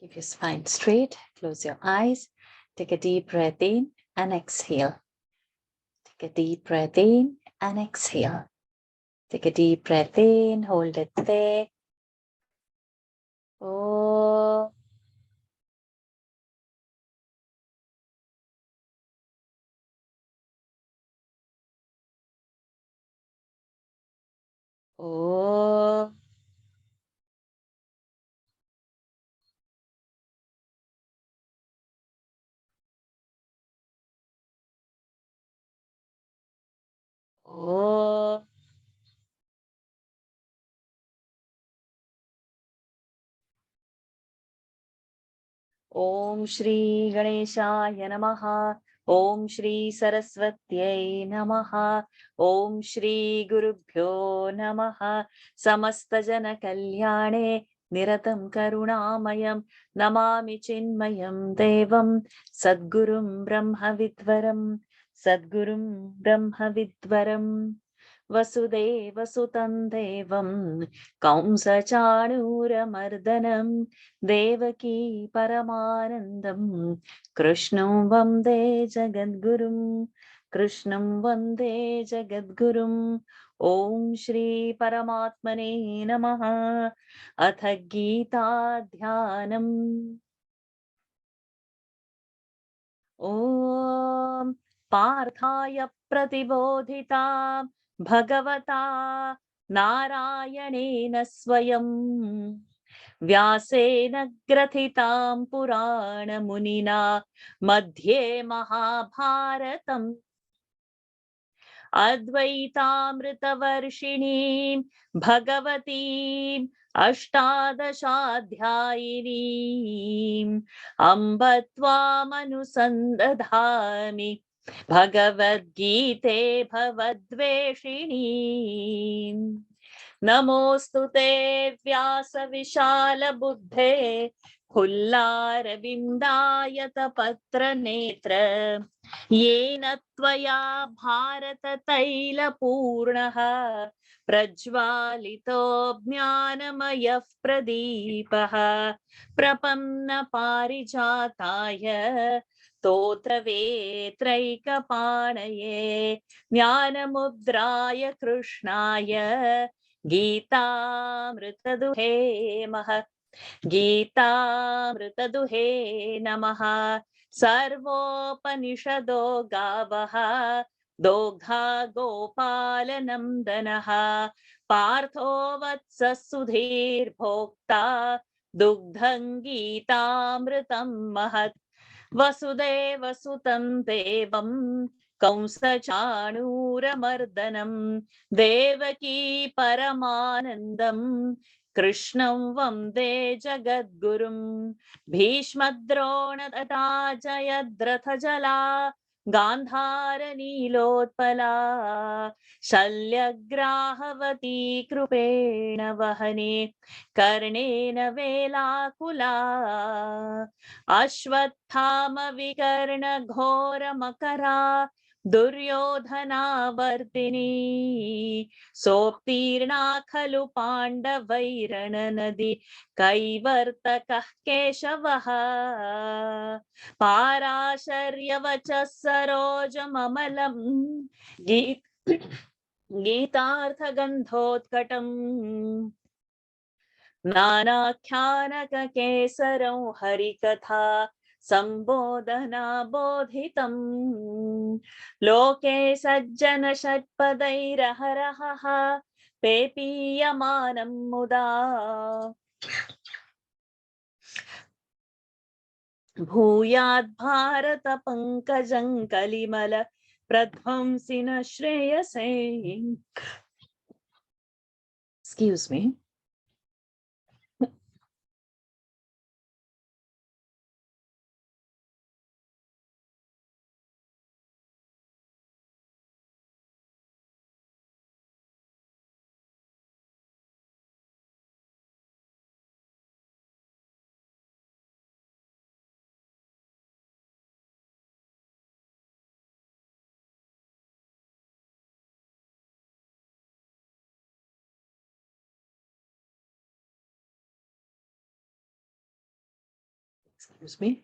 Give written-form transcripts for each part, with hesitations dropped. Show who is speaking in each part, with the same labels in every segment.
Speaker 1: Keep your spine straight. Close your eyes. Take a deep breath in and exhale. Take a deep breath in and exhale. Take a deep breath in. Hold it there. Oh. Oh. Oh. Om Shri Ganeshaya Namaha. Om Shri Saraswatyai Namaha. Om Shri Gurubhyo Namaha. Samasta Jana Kalyane Niratam Karunamayam Namami Chinmayam Devam Sadgurum Brahma Vidvaram Sadgurum Brahma Vidvaram Vasudevasutam Devam Kamsachanuramardanam Devaki Paramanandam Krishnam Vande Jagadgurum Krishnam Vande Jagadgurum Om Shri Paramatmane Namaha Atha Gita Dhyanam Om Parthaya Pratibodhita Bhagavata Narayanena Swayam व्यासेन ग्रथितां पुराणमुनिना मध्ये महाभारतम् अद्वैतामृतवर्षिणीं भगवतीम् अष्टादशाध्यायिनीम् अम्ब त्वामनुसन्दधामि भगवद्गीते भवद्वेषिणीम् नमोऽस्तु ते व्यासविशालबुद्धे हुल्लारविन्दायतपत्रनेत्र येन त्वया भारततैलपूर्णः प्रज्वालितो ज्ञानमयः प्रदीपः प्रपन्नपारिजाताय स्तोत्रवेत्रैकपाणये ज्ञानमुद्राय कृष्णाय गीतामृतदुहे गीतामृतदुहे नमः सर्वोपनिषदो गावः दोग्धा गोपालनन्दनः पार्थो वत्सः सुधीर्भोक्ता दुग्धं गीतामृतं महत् वसुदेवसुतं देवं कंसचाणूरमर्दनं देवकी परमानन्दं कृष्णं वन्दे जगद्गुरुं भीष्मद्रोणतथा जयद्रथजला गान्धारनीलोत्पला शल्यग्राहवती कृपेण वहने कर्णेन वेलाकुला अश्वत्थामविकर्णघोरमकरा दुर्योधनावर्तिनी सोत्तीर्णा खलु पाण्डवैरणनदी कैवर्तकः केशवः पाराशर्यवचः सरोजममलम् गीतार्थगन्धोत्कटम् नानाख्यानककेसरं हरिकथा सम्बोधना बोधितम् लोके सज्जन षट्पदैरहरहः पेपीयमानं मुदा भूयाद् Bharata पंकजं कलिमल प्रध्वंसिन श्रेयसे. Excuse me. Excuse me.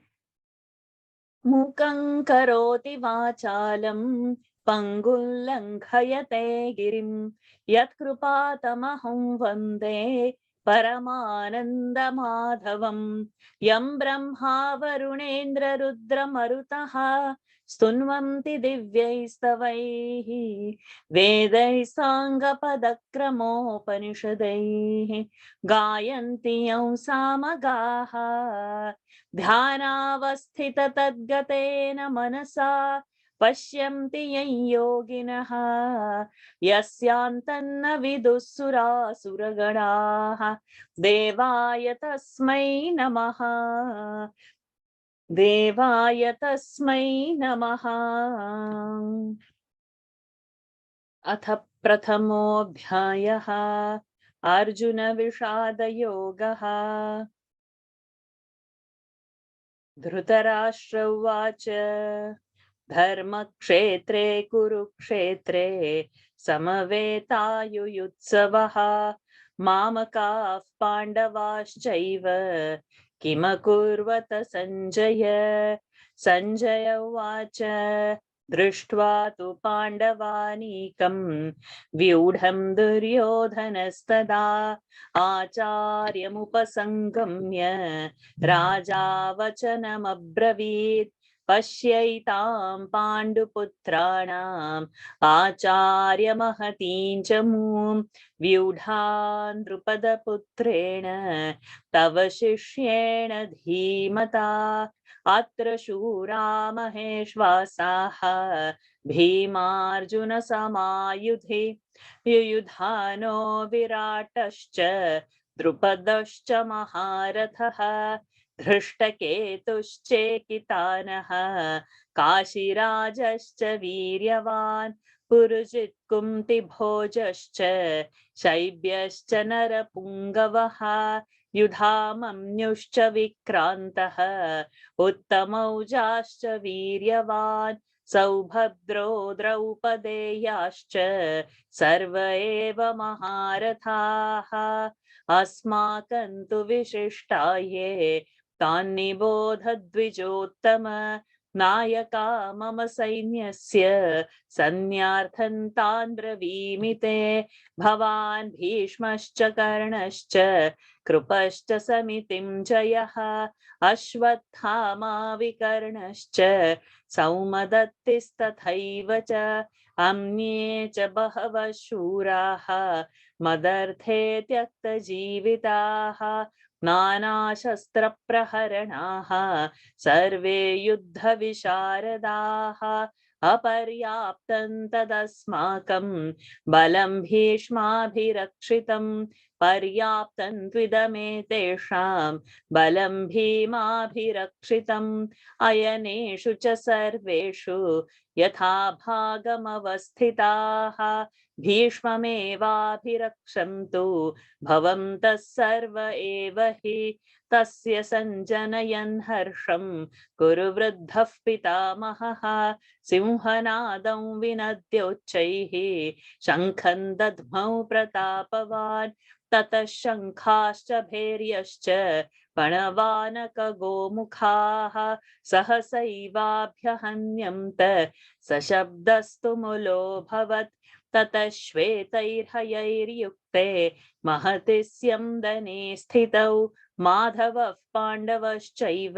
Speaker 2: Mukhaṁ karoti vācālam pangullanghayate girim yat krupatamaham vande paramananda madhavam yam brahma varunendra rudra marutaha stunvanti divyaistavaihi vedai sangapadakramopanishadaihi gayanti yam samagaha ध्यानावस्थिततद्गतेन मनसा पश्यन्ति यं योगिनः यस्यान्तन्न विदुःसुरासुरगणाः देवाय तस्मै नमः देवाय तस्मै नमः। अथ प्रथमोऽध्यायः अर्जुनविषादयोगः। धृतराष्ट्र उवाच धर्मक्षेत्रे कुरुक्षेत्रे समवेतायुयुत्सवः मामकाः पाण्डवाश्चैव किमकुर्वत सञ्जय। सञ्जय उवाच दृष्ट्वा तु पाण्डवानीकं व्यूढं दुर्योधनस्तदा आचार्यमुपसङ्गम्य राजा वचनमब्रवीत् पश्यैतां पाण्डुपुत्राणाम् आचार्यमहतीं च मूं व्यूढान् द्रुपदपुत्रेण तव शिष्येण धीमता अत्र शूरा महेश्वासाः भीमार्जुनसमायुधि युयुधानो विराटश्च द्रुपदश्च महारथः धृष्टकेतुश्चेकितानः काशीराजश्च वीर्यवान् पुरुजित् कुन्तिभोजश्च शैब्यश्च नरपुङ्गवः युधामन्युश्च विक्रान्तः उत्तमौजाश्च वीर्यवान् सौभद्रो द्रौपदेयाश्च सर्व एव महारथाः अस्माकं तु विशिष्टाये तान्निबोध द्विजोत्तम नायका मम सैन्यस्य सन्न्यार्थं तान् ब्रवीमि ते भवान् भीष्मश्च कर्णश्च कृपश्च समितिं जयः अश्वत्थामा विकर्णश्च सौमदत्तिस्तथैव च अन्ये च बहवः शूराः मदर्थे त्यक्तजीविताः नानाशस्त्रप्रहरणाः सर्वे युद्धविशारदाः अपर्याप्तं तदस्माकं बलं भीष्माभिरक्षितं पर्याप्तं त्विदमेतेषां बलं भीमाभिरक्षितम् अयनेषु च सर्वेषु यथा भागमवस्थिताः भीष्ममेवाभिरक्षन्तु भवन्तः सर्व एव हि तस्य सञ्जनयन् हर्षं कुरु वृद्धः पितामहः सिंहनादं विनद्योच्चैः शङ्खं दद्मौ प्रतापवान् ततः शङ्खाश्च भैर्यश्च पणवानकगोमुखाः सहसैवाभ्यहन्यन्त सशब्दस्तु मुलोऽभवत् ततः श्वेतैर्हयैर्युक्ते महति स्यन्दने स्थितौ माधवः पाण्डवश्चैव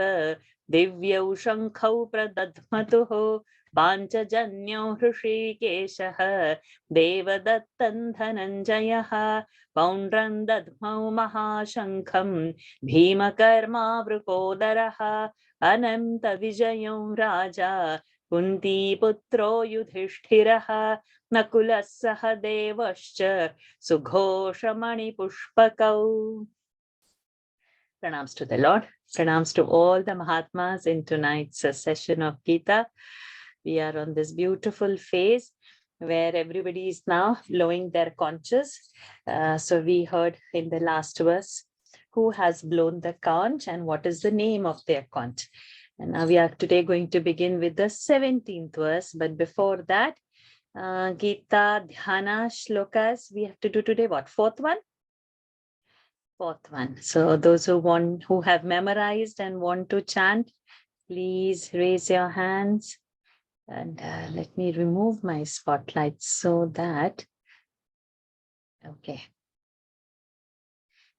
Speaker 2: दिव्यौ शङ्खौ प्रदध्मतुः पाञ्चजन्यो हृषीकेशः देवदत्तं धनञ्जयः पौण्ड्रं दध्मौ महाशङ्खं भीमकर्मावृकोदरः अनन्तविजयो राजा कुन्तीपुत्रो युधिष्ठिरः नकुलः सह देवश्च सुघोषमणिपुष्पकौ. Pranams to the Lord. Pranams to all the Mahatmas in tonight's session of Gita. We are on this beautiful phase where everybody is now blowing their conches. So we heard in the last verse who has blown the conch and what is the name of their conch. And now we are today going to begin with the 17th verse. But before that, Gita Dhyana Shlokas, we have to do today what? Fourth one? Fourth one. So those who have memorized and want to chant, please raise your hands. And let me remove my spotlight so that, okay.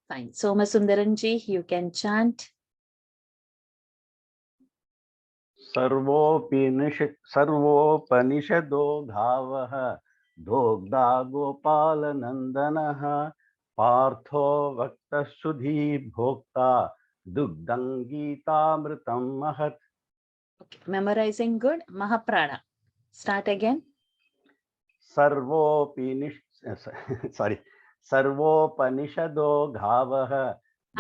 Speaker 2: Fine. Somasundaranji, you can chant.
Speaker 3: सर्वोपनिषदो गावः दोग्धा गोपालनन्दनः पार्थो वक्तः सुधीर्भोक्ता दुग्धं गीतामृतं महत्.
Speaker 2: Okay. Memorizing good. Mahaprana. Start again.
Speaker 3: सर्वोपनिषदो गावः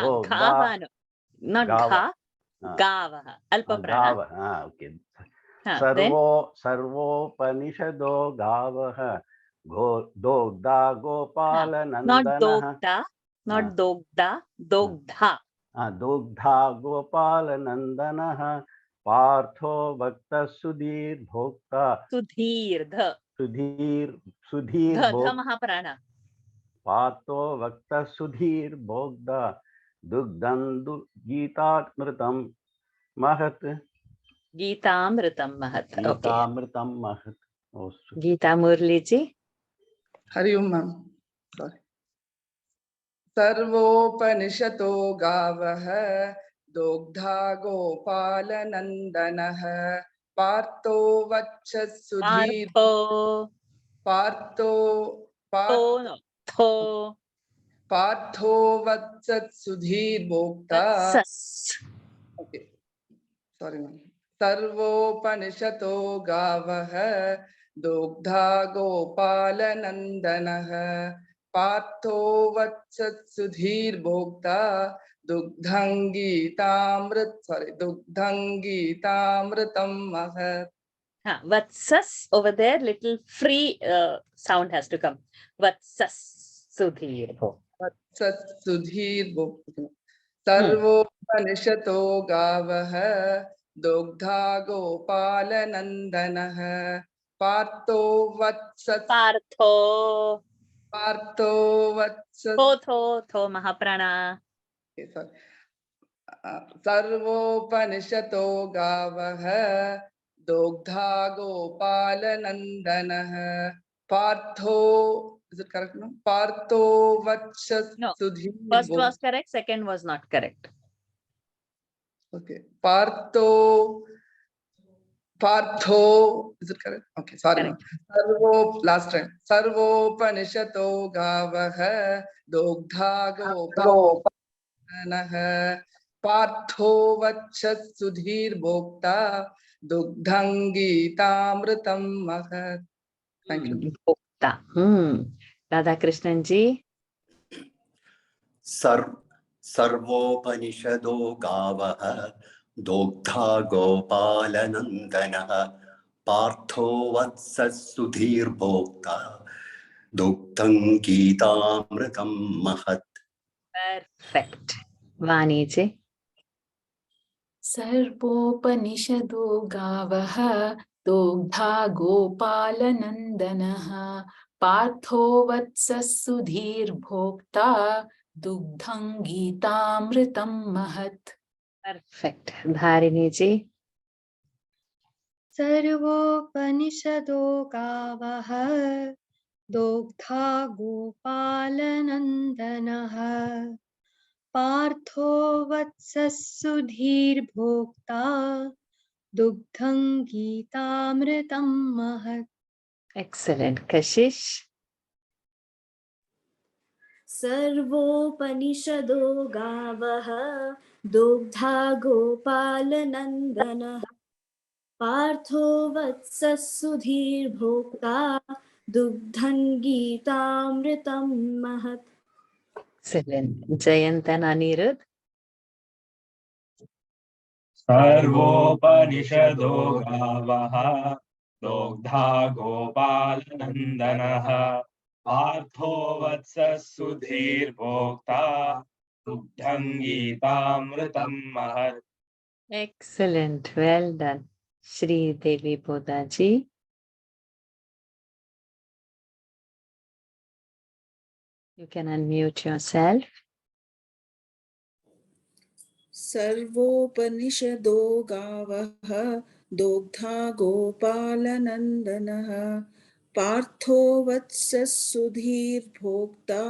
Speaker 3: दोग्धा
Speaker 2: Ghavano. Not
Speaker 3: गाव
Speaker 2: gha. Gavaha. Alpa prana.
Speaker 3: गाव okay
Speaker 2: Then
Speaker 3: सर्वोपनिषदो गावः दोग्धा
Speaker 2: not
Speaker 3: गोपालनन्दनः
Speaker 2: dogda, not dogda, dogdha.
Speaker 3: दोग्धा गोपालनन्दनः पार्थो भक्तः सुधीर्भोक्ता
Speaker 2: Sudhirdha. Dha
Speaker 3: सुधीर्भोक्ता
Speaker 2: mahaprana.
Speaker 3: पार्थो भक्तः सुधीर्भोक्ता दुग्धं गीतामृतं महत्.
Speaker 2: Geetamritam mahat. Okay.
Speaker 3: गीतामृतं महत्.
Speaker 2: Geeta Murliji.
Speaker 4: Hari Om ma'am. Sorry. सर्वोपनिषतो गावः दोग्धा गोपालनन्दनः पार्थो वत्सः सुधीर्
Speaker 2: Partho.
Speaker 4: पार्थो
Speaker 2: Tho.
Speaker 4: पार्थो वत्सः सुधीर्भोक्ता.
Speaker 2: Vatsas.
Speaker 4: Okay. Sorry ma'am. सर्वोपनिषतो गावः दोग्धा गोपालनन्दनः पार्थो वत्सः सुधीर्भोक्ता दुग्धं गीतामृतं महत्.
Speaker 2: Vatsas over there, little free sound has to come. Vatsas Sudhirbo.
Speaker 4: वत्सः सुधीर्भोक्ता. सर्वोपनिषतो गावः दोग्धा गोपालनन्दनः पार्थो वत्सः
Speaker 2: Partho.
Speaker 4: वत्सः.
Speaker 2: Tho Mahaprana.
Speaker 4: सर्वोपनिषतो गावः दोग्धा गोपालनन्दनः पार्थो. Is it correct? No? Partho vachas
Speaker 2: No.
Speaker 4: sudhir.
Speaker 2: First was correct, second was not correct.
Speaker 4: Okay. Partho. Is it correct? Okay. Sorry.
Speaker 2: Correct.
Speaker 4: Last time. Sarvopanishato gavah dogdha gopalanah Partho vachas sudhir bhokta dugdhang geetamritam mahat. Thank you.
Speaker 2: Bhokta. Radha Krishnanji.
Speaker 5: सर्वोपनिषदो गावः दोग्धा गोपालनन्दनः पार्थो वत्सः सुधीर्भोक्ता दुग्धं गीतामृतं महत्.
Speaker 2: Perfect. Vaniji.
Speaker 6: सर्वोपनिषदो गावः दोग्धा गोपालनन्दनः पार्थो वत्सः सुधीर्भोक्ता दुग्धं गीतामृतं महत्.
Speaker 2: Perfect. Dhariniji.
Speaker 7: सर्वोपनिषदो गावः दोग्धा गोपालनन्दनः पार्थो वत्सः सुधीर्भोक्ता दुग्धं गीतामृतं महत्.
Speaker 2: Excellent. Kashish.
Speaker 8: सर्वोपनिषदो गावः दोग्धा गोपालनन्दनः पार्थो वत्सः सुधीर्भोक्ता दुग्धं गीतामृतं महत्.
Speaker 2: Excellent. Jayant and Anirudh.
Speaker 9: सर्वोपनिषदो गावः दोग्धा गोपालनन्दनः पार्थो वत्सः सुधीर्भोक्ता दुग्धं गीतामृतं महत्.
Speaker 2: Excellent. Well done. Shri Devi Bodaji. You can unmute yourself.
Speaker 10: सर्वोपनिषदो गावः दोग्धा गोपालनन्दनः पार्थो वत्सः सुधीर्भोक्ता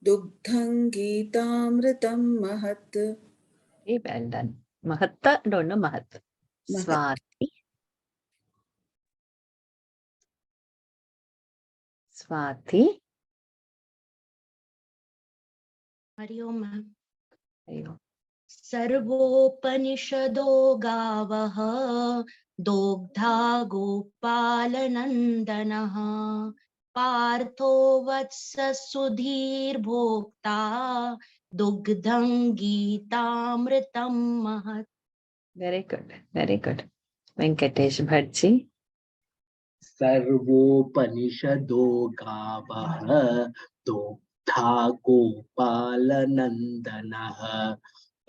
Speaker 10: दुग्धं गीतामृतं महत्.
Speaker 2: Very well done. Mahatta, don't know Mahat.
Speaker 10: Mahat.
Speaker 2: Swati. Swati.
Speaker 7: Hari Om, ma'am.
Speaker 2: Ayo.
Speaker 7: सर्वोपनिषदो गावः दोग्धा गोपालनन्दनः पार्थो वत्सः सुधीर्भोक्ता दुग्धं गीतामृतं महत्.
Speaker 2: Very good. Very good. Venkatesh Bhattji.
Speaker 11: सर्वोपनिषदो गावः दोग्धा गोपालनन्दनः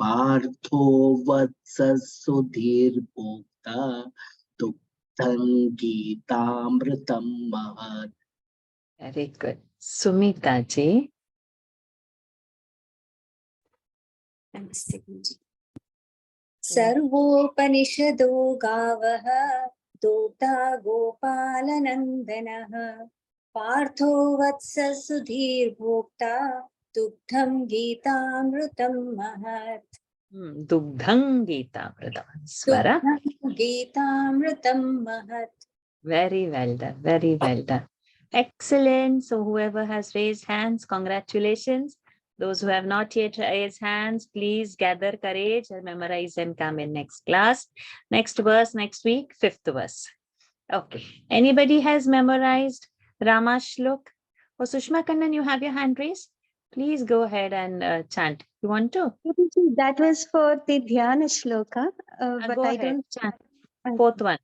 Speaker 11: पार्थो वत्सः सुधीर्भोक्ता दुग्धं गीतामृतं महत्.
Speaker 2: Very good. Sumita ji.
Speaker 12: सर्वोपनिषदो गावः दोग्धा गोपालनन्दनः पार्थो वत्सः सुधीर्भोक्ता दुग्धं गीतामृतं महत्.
Speaker 2: Dugdhang Gita Pradhan. Swara.
Speaker 12: दुग्धं गीतामृतं महत्.
Speaker 2: Very well done. Very well done. Excellent. So whoever has raised hands, congratulations. Those who have not yet raised hands, please gather courage and memorize and come in next class. Next verse next week, 5th verse. Okay. Anybody has memorized Rama Shlok? Oh, Sushma Kannan, you have your hand raised? Please go ahead and chant. You want to?
Speaker 12: That was for the Dhyana shloka, but
Speaker 2: Go
Speaker 12: I
Speaker 2: ahead.
Speaker 12: don't.
Speaker 2: Chant. 4th one.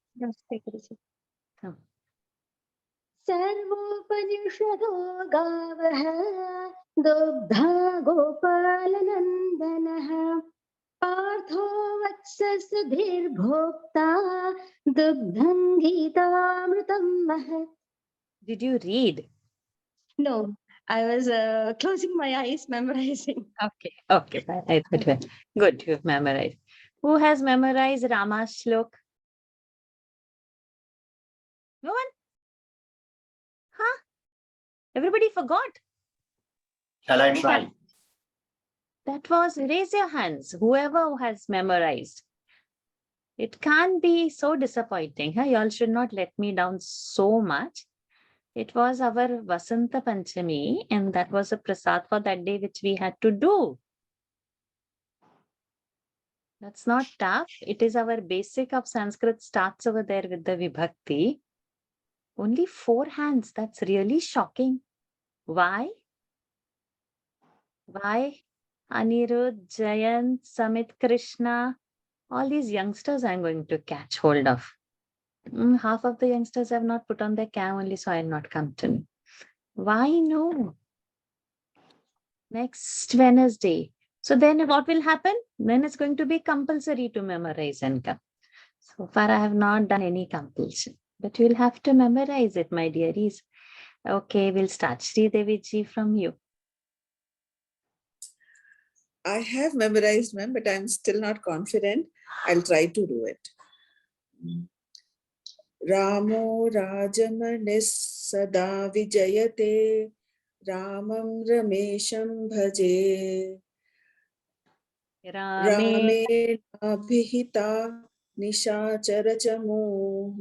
Speaker 12: सर्वोपनिषदो गावः दुग्धा गोपालनन्दनः पार्थो वत्सः सुधीर्भोक्ता दुग्धं गीतामृतं महत्.
Speaker 2: Did you read?
Speaker 12: No, I was closing my eyes, memorizing.
Speaker 2: Okay. Okay. Fine. I thought well. Good. You've memorized. Who has memorized Rama Shlok? No one? Huh? Everybody forgot?
Speaker 5: Shall I try?
Speaker 2: That was, raise your hands, whoever has memorized. It can't be so disappointing. Huh? You all should not let me down so much. It was our Vasanta Panchami, and that was a prasad for that day which we had to do. That's not tough. It is our basic of Sanskrit starts over there with the Vibhakti. Only 4 hands. That's really shocking. Why? Why? Anirudh, Jayant, Samit Krishna, all these youngsters I'm going to catch hold of. Half of the youngsters have not put on their cam only, so I'll not come to me. Why no? Next Wednesday. So then what will happen? Then it's going to be compulsory to memorize and come. So far I have not done any compulsion, but you'll have to memorize it, my dearies. Okay, we'll start. Sri Devi ji from you.
Speaker 10: I have memorized, ma'am, but I'm still not confident. I'll try to do it. Ramo Rajamanis Sada Vijayate Ramam Ramesham Bhaje Rame Abhihita Nishacharachamo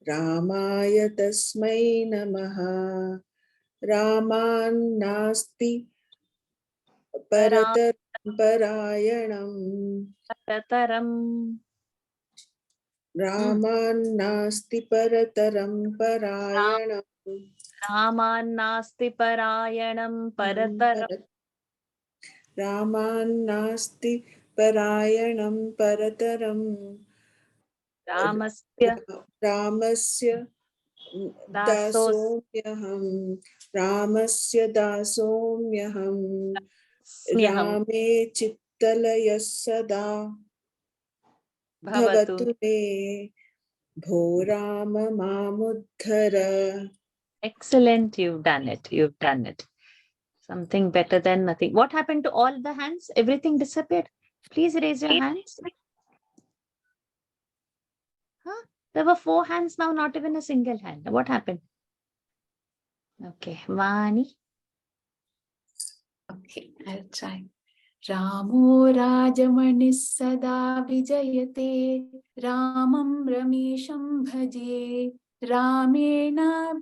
Speaker 10: Ramaya Tasmai Namaha Raman Nasti Parataram Parayanam Raman Nasti Parataram Parayanam
Speaker 2: Raman Nasti Parayanam Parataram
Speaker 10: Raman Nasti Parayanam Parataram Ramasya Dasomyaham Ramasya Dasomyaham Rame Chittalaya Sada Bhavatu me Bho Rama Mamuddhara.
Speaker 2: Excellent, you've done it. You've done it. Something better than nothing. What happened to all the hands? Everything disappeared. Please raise your hands. Huh? There were 4 hands now, not even a single hand. What happened? Okay, Vani.
Speaker 6: Okay, I'll try. Ramo Rajamani Sada Vijayate Ramam Ramesham Bhaje Ramena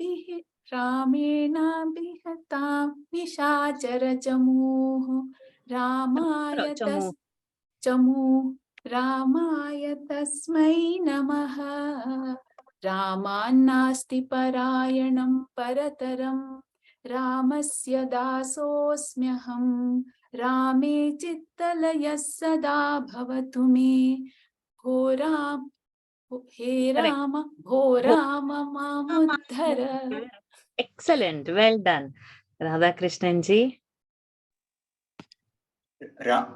Speaker 6: Bihatam Nishachara Chamuh
Speaker 2: Chamu.
Speaker 6: Ramaya Tasmai Namaha Ramannasti Parayanam Parataram Ramasya Dasosmyaham Rame Chittalaya Sada Bhavatu me Ho Ram He
Speaker 2: Correct.
Speaker 6: Rama Ho Rama Mamuddhara.
Speaker 2: Excellent. Well done. Radha Krishnanji.
Speaker 5: Yeah.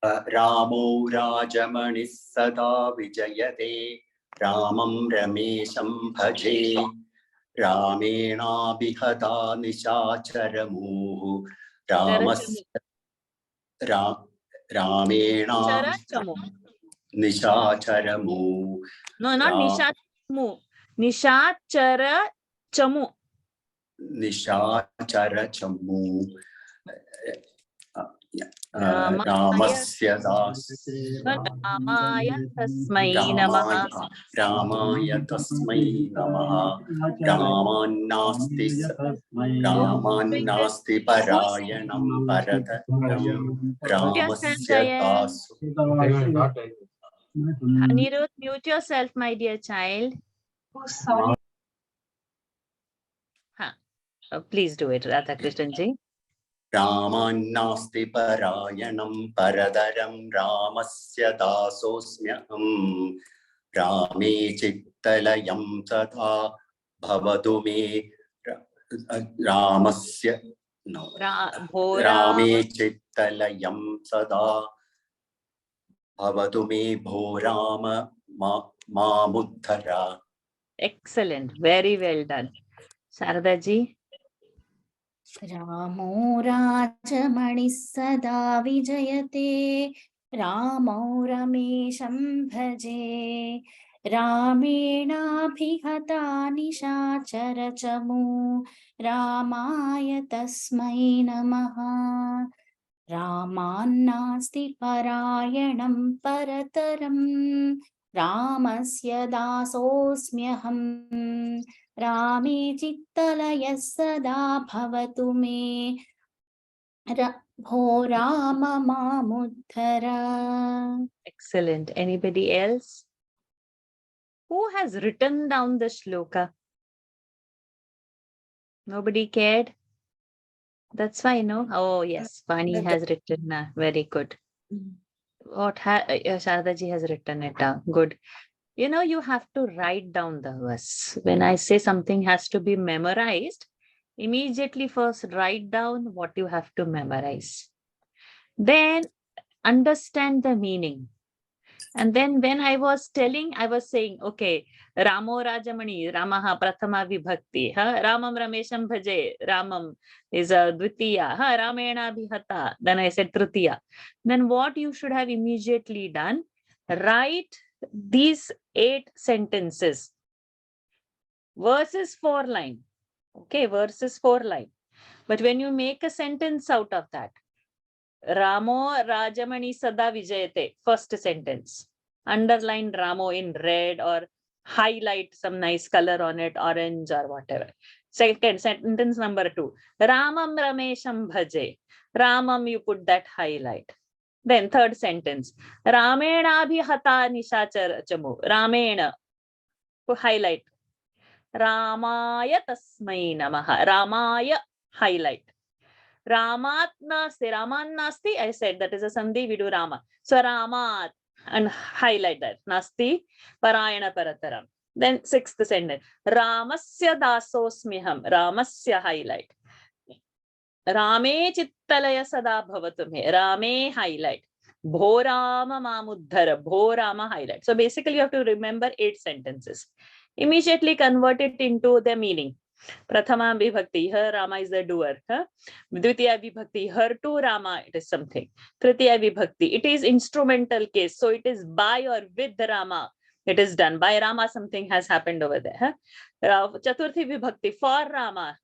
Speaker 5: Ramo Rajamani Sada Vijayate Ramam Ramesham Bhaje Ramena Bihata Nishacharamu Ramena
Speaker 2: Chamu.
Speaker 5: Nishacharamu.
Speaker 2: No, not Nishachamu. Nishachara Chamu.
Speaker 5: Nishacharachamu.
Speaker 2: Ramasya Tasmai Namaha.
Speaker 5: Ramaya Tasmai Namaha. Ramannasti Parayanam Parataram Ramasya Dasu.
Speaker 2: Anirudh, mute yourself, my dear child. Please do it, Radha Krishnanji.
Speaker 5: Ramannasti Parayanam Paradaram Ramasya Dasosmyaham Rame Chittalayam Tata Bhavatu me Ramasya no Rame Chittalayam Sada Bhavatu me Bhorama Mamuddhara.
Speaker 2: Excellent. Very well done. Sarada ji.
Speaker 13: Ramo Rajamani Sada Vijayate Ramo Ramesham Bhaje Ramena Bhihata Nishachara Chamu Ramaya Tasmai Namaha Ramannasti Parayanam Parataram Ramasya Dasosmyaham Rame Chittalaya Sada Bhavatu me Ho Rama Mamuddhara.
Speaker 2: Excellent. Anybody else? Who has written down the shloka? Nobody cared? That's fine, no? Oh, yes. Vani has written. Very good. What Sharada ji has written it down. Good. You know, you have to write down the verse. When I say something has to be memorized, immediately first write down what you have to memorize. Then understand the meaning. And then when I was telling, I was saying, okay, Ramo Rajamani, Ramaha Prathama Vibhakti, Ramam Ramesham Bhaje, Ramam is a Dvitiya, Ramena Bhihata, then I said Tritiya. Then what you should have immediately done, write these 8 sentences. Verses 4 line. Okay, verses 4 line. But when you make a sentence out of that, Ramo Rajamani Sada Vijayate, first sentence. Underline Ramo in red or highlight some nice color on it, orange or whatever. Second sentence number 2. Ramam Ramesham Bhaje. Ramam, you put that highlight. Then third sentence. Ramena Bhihata Nishachara Chamu. Ramena. Highlight. Ramaya Tasmai Namaha. Ramaya highlight. Ramat nasti, Raman nasti, I said that is a sandhi, we do Rama. So Ramat and highlight that. Nasti, Parayana Parataram. Then 6th sentence. Ramasya dasosmiham. Ramasya highlight. Rame chittalaya sada bhavatume. Rame highlight. Bhorama mamuddhara. Bhorama highlight. So basically you have to remember 8 sentences. Immediately convert it into the meaning. Prathama Vibhakti, here Rama is the doer. Dvitiya Vibhakti, here too Rama, it is something. Tritiya Vibhakti, it is instrumental case. So it is by or with the Rama. It is done. By Rama, something has happened over there. Chaturthi Vibhakti, for Rama.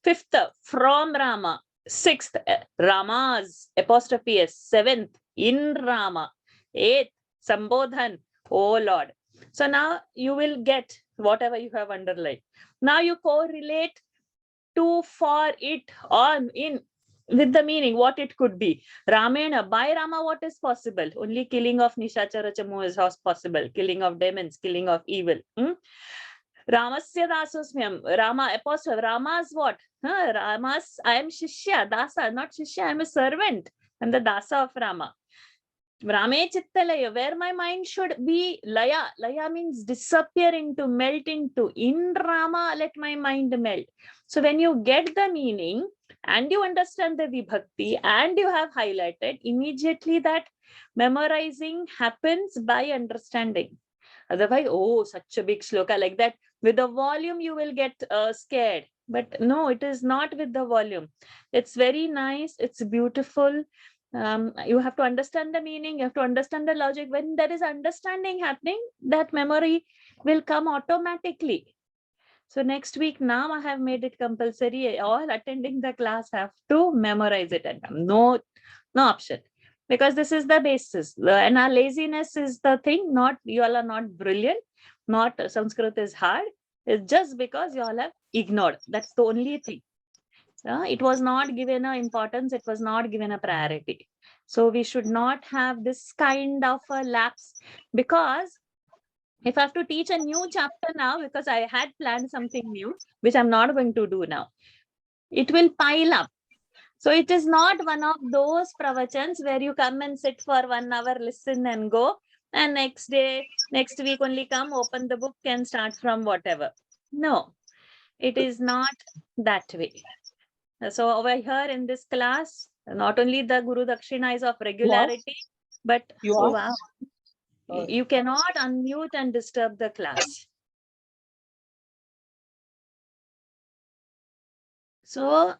Speaker 2: Fifth, from Rama. Sixth, Rama's, apostrophe S. Seventh, in Rama. Eighth, Sambodhan, oh Lord. So now you will get whatever you have underlined. Now you correlate to, for, it, on, in, with the meaning, what it could be. Ramena, by Rama, what is possible? Only killing of Nishachara Chamu is possible. Killing of demons, killing of evil. Ramasya dasosmyam, Rama, apostle, Rama's what? Rama's, I am Shishya, Dasa, not Shishya, I am a servant. I am the Dasa of Rama. Rame Chittalaya, where my mind should be Laya. Laya means disappear into, melt into. In Rama, let my mind melt. So when you get the meaning and you understand the Vibhakti and you have highlighted, immediately that memorizing happens by understanding. Otherwise, oh, such a big shloka like that. With the volume, you will get scared. But no, it is not with the volume. It's very nice. It's beautiful. You have to understand the meaning. You have to understand the logic. When there is understanding happening, that memory will come automatically. So next week, now I have made it compulsory. All attending the class have to memorize it. And no option. Because this is the basis. And our laziness is the thing. Not, you all are not brilliant. Not Sanskrit is hard. It's just because you all have ignored. That's the only thing. It was not given a importance. It was not given a priority. So we should not have this kind of a lapse, because if I have to teach a new chapter now, because I had planned something new, which I'm not going to do now, it will pile up. So it is not one of those pravachans where you come and sit for 1 hour, listen and go, and next day, next week only come, open the book and start from whatever. No, it is not that way. So over here in this class, not only the Guru Dakshina is of regularity, but oh, wow, you cannot unmute and disturb the class. So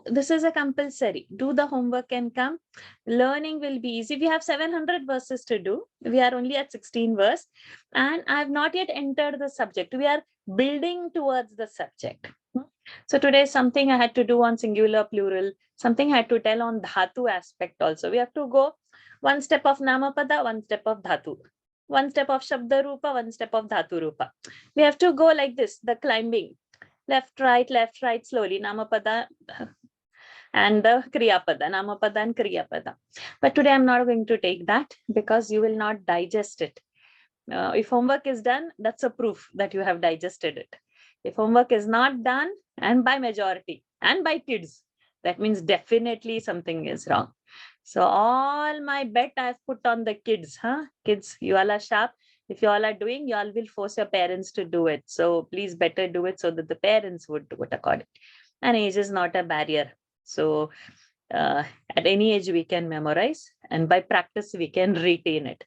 Speaker 2: this is a compulsory. Do the homework and come. Learning will be easy. We have 700 verses to do. We are only at 16 verse, and I have not yet entered the subject. We are building towards the subject. So today something I had to do on singular, plural, something I had to tell on dhatu aspect also. We have to go one step of namapada, one step of dhatu, one step of shabda rupa, one step of dhatu rupa. We have to go like this, the climbing, left, right, slowly, namapada and the kriyapada, namapada and kriyapada. But today I'm not going to take that because you will not digest it. If homework is done, that's a proof that you have digested it. If homework is not done, and by majority, and by kids, that means definitely something is wrong. So all my bet I've put on the kids. Kids, you all are sharp. If you all are doing, you all will force your parents to do it. So please better do it so that the parents would do it accordingly. And age is not a barrier. So at any age we can memorize, and by practice we can retain it.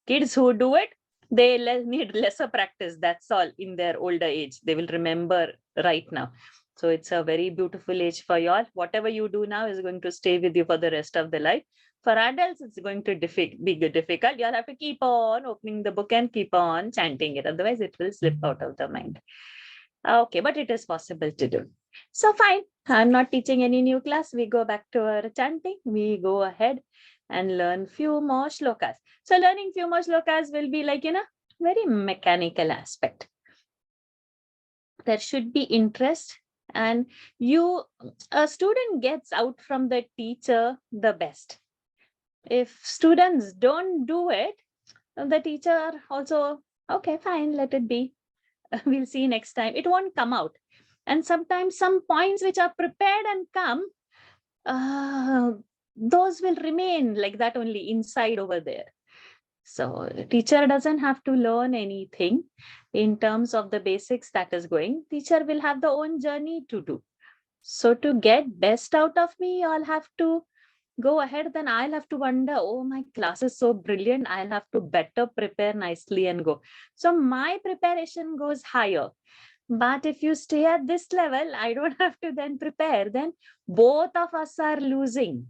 Speaker 2: Kids who do it, they need lesser practice. That's all. In their older age, they will remember right now. So it's a very beautiful age for you all. Whatever you do now is going to stay with you for the rest of the life. For adults, it's going to be difficult. You'll have to keep on opening the book and keep on chanting it. Otherwise, it will slip out of the mind. Okay, but it is possible to do. So fine. I'm not teaching any new class. We go back to our chanting. We go ahead and learn few more shlokas. So learning few more shlokas will be like, very mechanical aspect. There should be interest, and a student gets out from the teacher the best. If students don't do it, the teacher also, okay, fine, let it be. We'll see next time. It won't come out. And sometimes some points which are prepared and come, those will remain like that only inside over there. So the teacher doesn't have to learn anything in terms of the basics that is going. Teacher will have the own journey to do. So to get best out of me, I'll have to go ahead. Then I'll have to wonder, oh, my class is so brilliant. I'll have to better prepare nicely and go. So my preparation goes higher. But if you stay at this level, I don't have to then prepare. Then both of us are losing.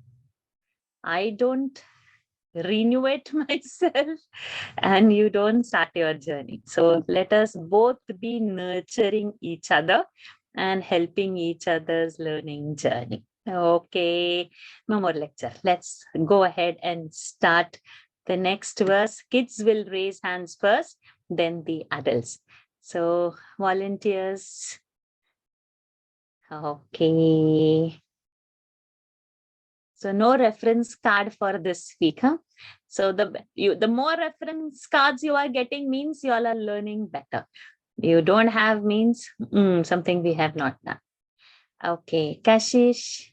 Speaker 2: I don't renew it myself and you don't start your journey. So let us both be nurturing each other and helping each other's learning journey. Okay, no more lecture. Let's go ahead and start the next verse. Kids will raise hands first, then the adults. So volunteers. Okay. So no reference card for this week, huh? So the more reference cards you are getting means you all are learning better. You don't have means something we have not done. Okay, Kashish.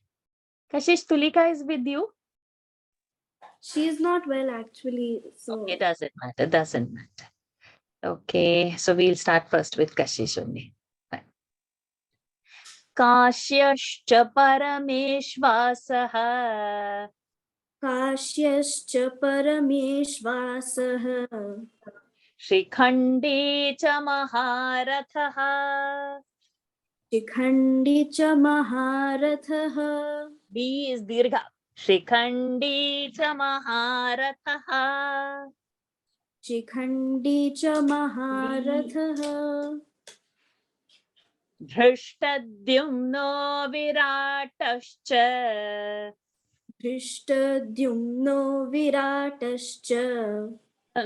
Speaker 2: Kashish, Tulika is with you?
Speaker 8: She is not well actually, so
Speaker 2: Okay, doesn't matter, doesn't matter. Okay, so we'll start first with Kashish only. Fine. काश्यश्च परमेश्वासः
Speaker 8: काश्यश्च परमेश्वासः
Speaker 2: शिखण्डी च महारथः
Speaker 8: शिखण्डी च महारथः
Speaker 2: D is दीर्घ शिखण्डी च महारथः
Speaker 8: शिखण्डी च महारथः
Speaker 2: धृष्टद्युम्नो विराटश्च
Speaker 8: धृष्टद्युम्नो विराटश्च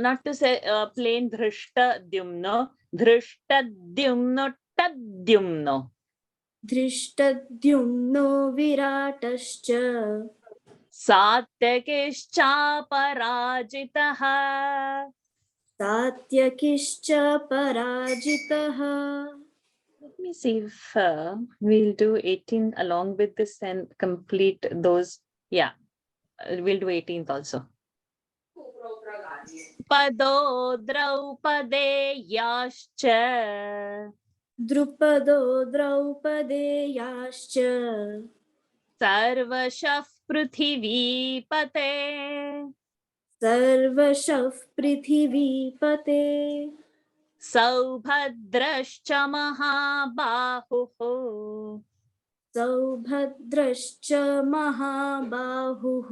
Speaker 2: not to say plain धृष्टद्युम्नो धृष्टद्युम्नो तद्युम्नो
Speaker 8: धृष्टद्युम्नो विराटश्च
Speaker 2: सात्यकिश्चापराजितः
Speaker 8: सात्यकिश्च पराजितः.
Speaker 2: Let me see if we'll do 18 along with this and complete those. Yeah, we'll do 18th also. Pado Draupadeyaschcha
Speaker 8: द्रुपदो द्रौपदेयाश्च
Speaker 2: Sarvashah Prithivipate
Speaker 8: सर्वशः पृथिवीपते
Speaker 2: Saubhadrascha Mahabahuः
Speaker 8: सौभद्रश्च महाबाहुः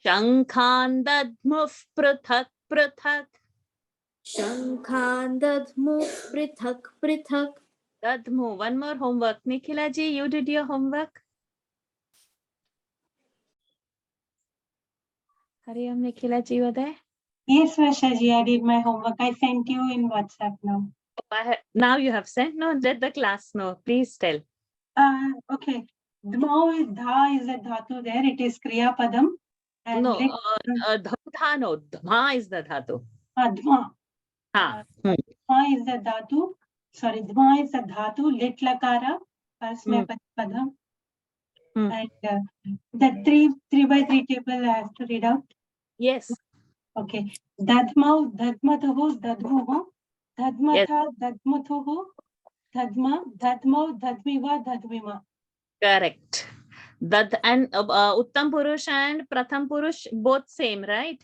Speaker 2: Shankhan Dadmuh Prithak Prithak
Speaker 8: शङ्खान् दध्मुः पृथक् पृथक्.
Speaker 2: Dadmu. One more homework. Nikhila ji, you did your homework? Hariam, Nikhila ji, were there?
Speaker 14: Yes, Vasha ji, I did my homework. I sent you in WhatsApp now.
Speaker 2: Now you have sent? No, let the class know. Please tell.
Speaker 14: Okay. Dma is dha is a dhatu there. It is Kriya Padam. And
Speaker 2: No, dha no. Dha is the dhatu.
Speaker 14: Dma.
Speaker 2: Ha.
Speaker 14: Dma is the dhatu. Sorry, Dma is the dhatu. Lit lakara. Pasme padam. And the 3x3 table I have to read out.
Speaker 2: Yes.
Speaker 14: Okay. Dadma, dadmatuhu, dadmuhu, dadmatha, dadmatuhu, dadma, dadmo, dadmiva, dadmima.
Speaker 2: Correct. Dad and Uttam Purush and Pratham Purush both same, right?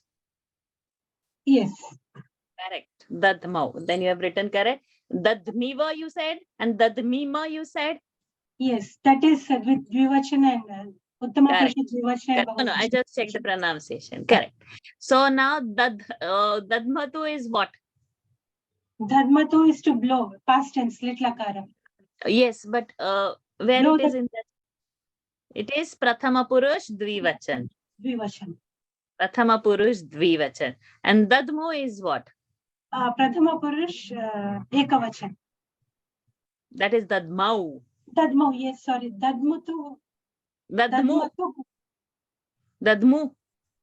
Speaker 14: Yes.
Speaker 2: Correct. Dadmau. Then you have written correct. Dadmiva you said and Dadmima you said.
Speaker 14: Yes, that is with Dvivachan and Uttama Purush Dvivachan.
Speaker 2: No, I just checked the pronunciation. Correct. So now Dadmatu is what?
Speaker 14: Dadmatu is to blow, past tense, lit lakara.
Speaker 2: Yes, but where
Speaker 14: blow
Speaker 2: it is in that? It is Prathama Purush Dvivachan.
Speaker 14: Dvivachan.
Speaker 2: Prathama Purush Dvivachan. And Dadmu is what?
Speaker 14: Prathama Purush Ekavachan.
Speaker 2: That is Dadmau.
Speaker 14: Dadmu, yes, sorry. Dadmutu.
Speaker 2: Dadmu. Dadmu.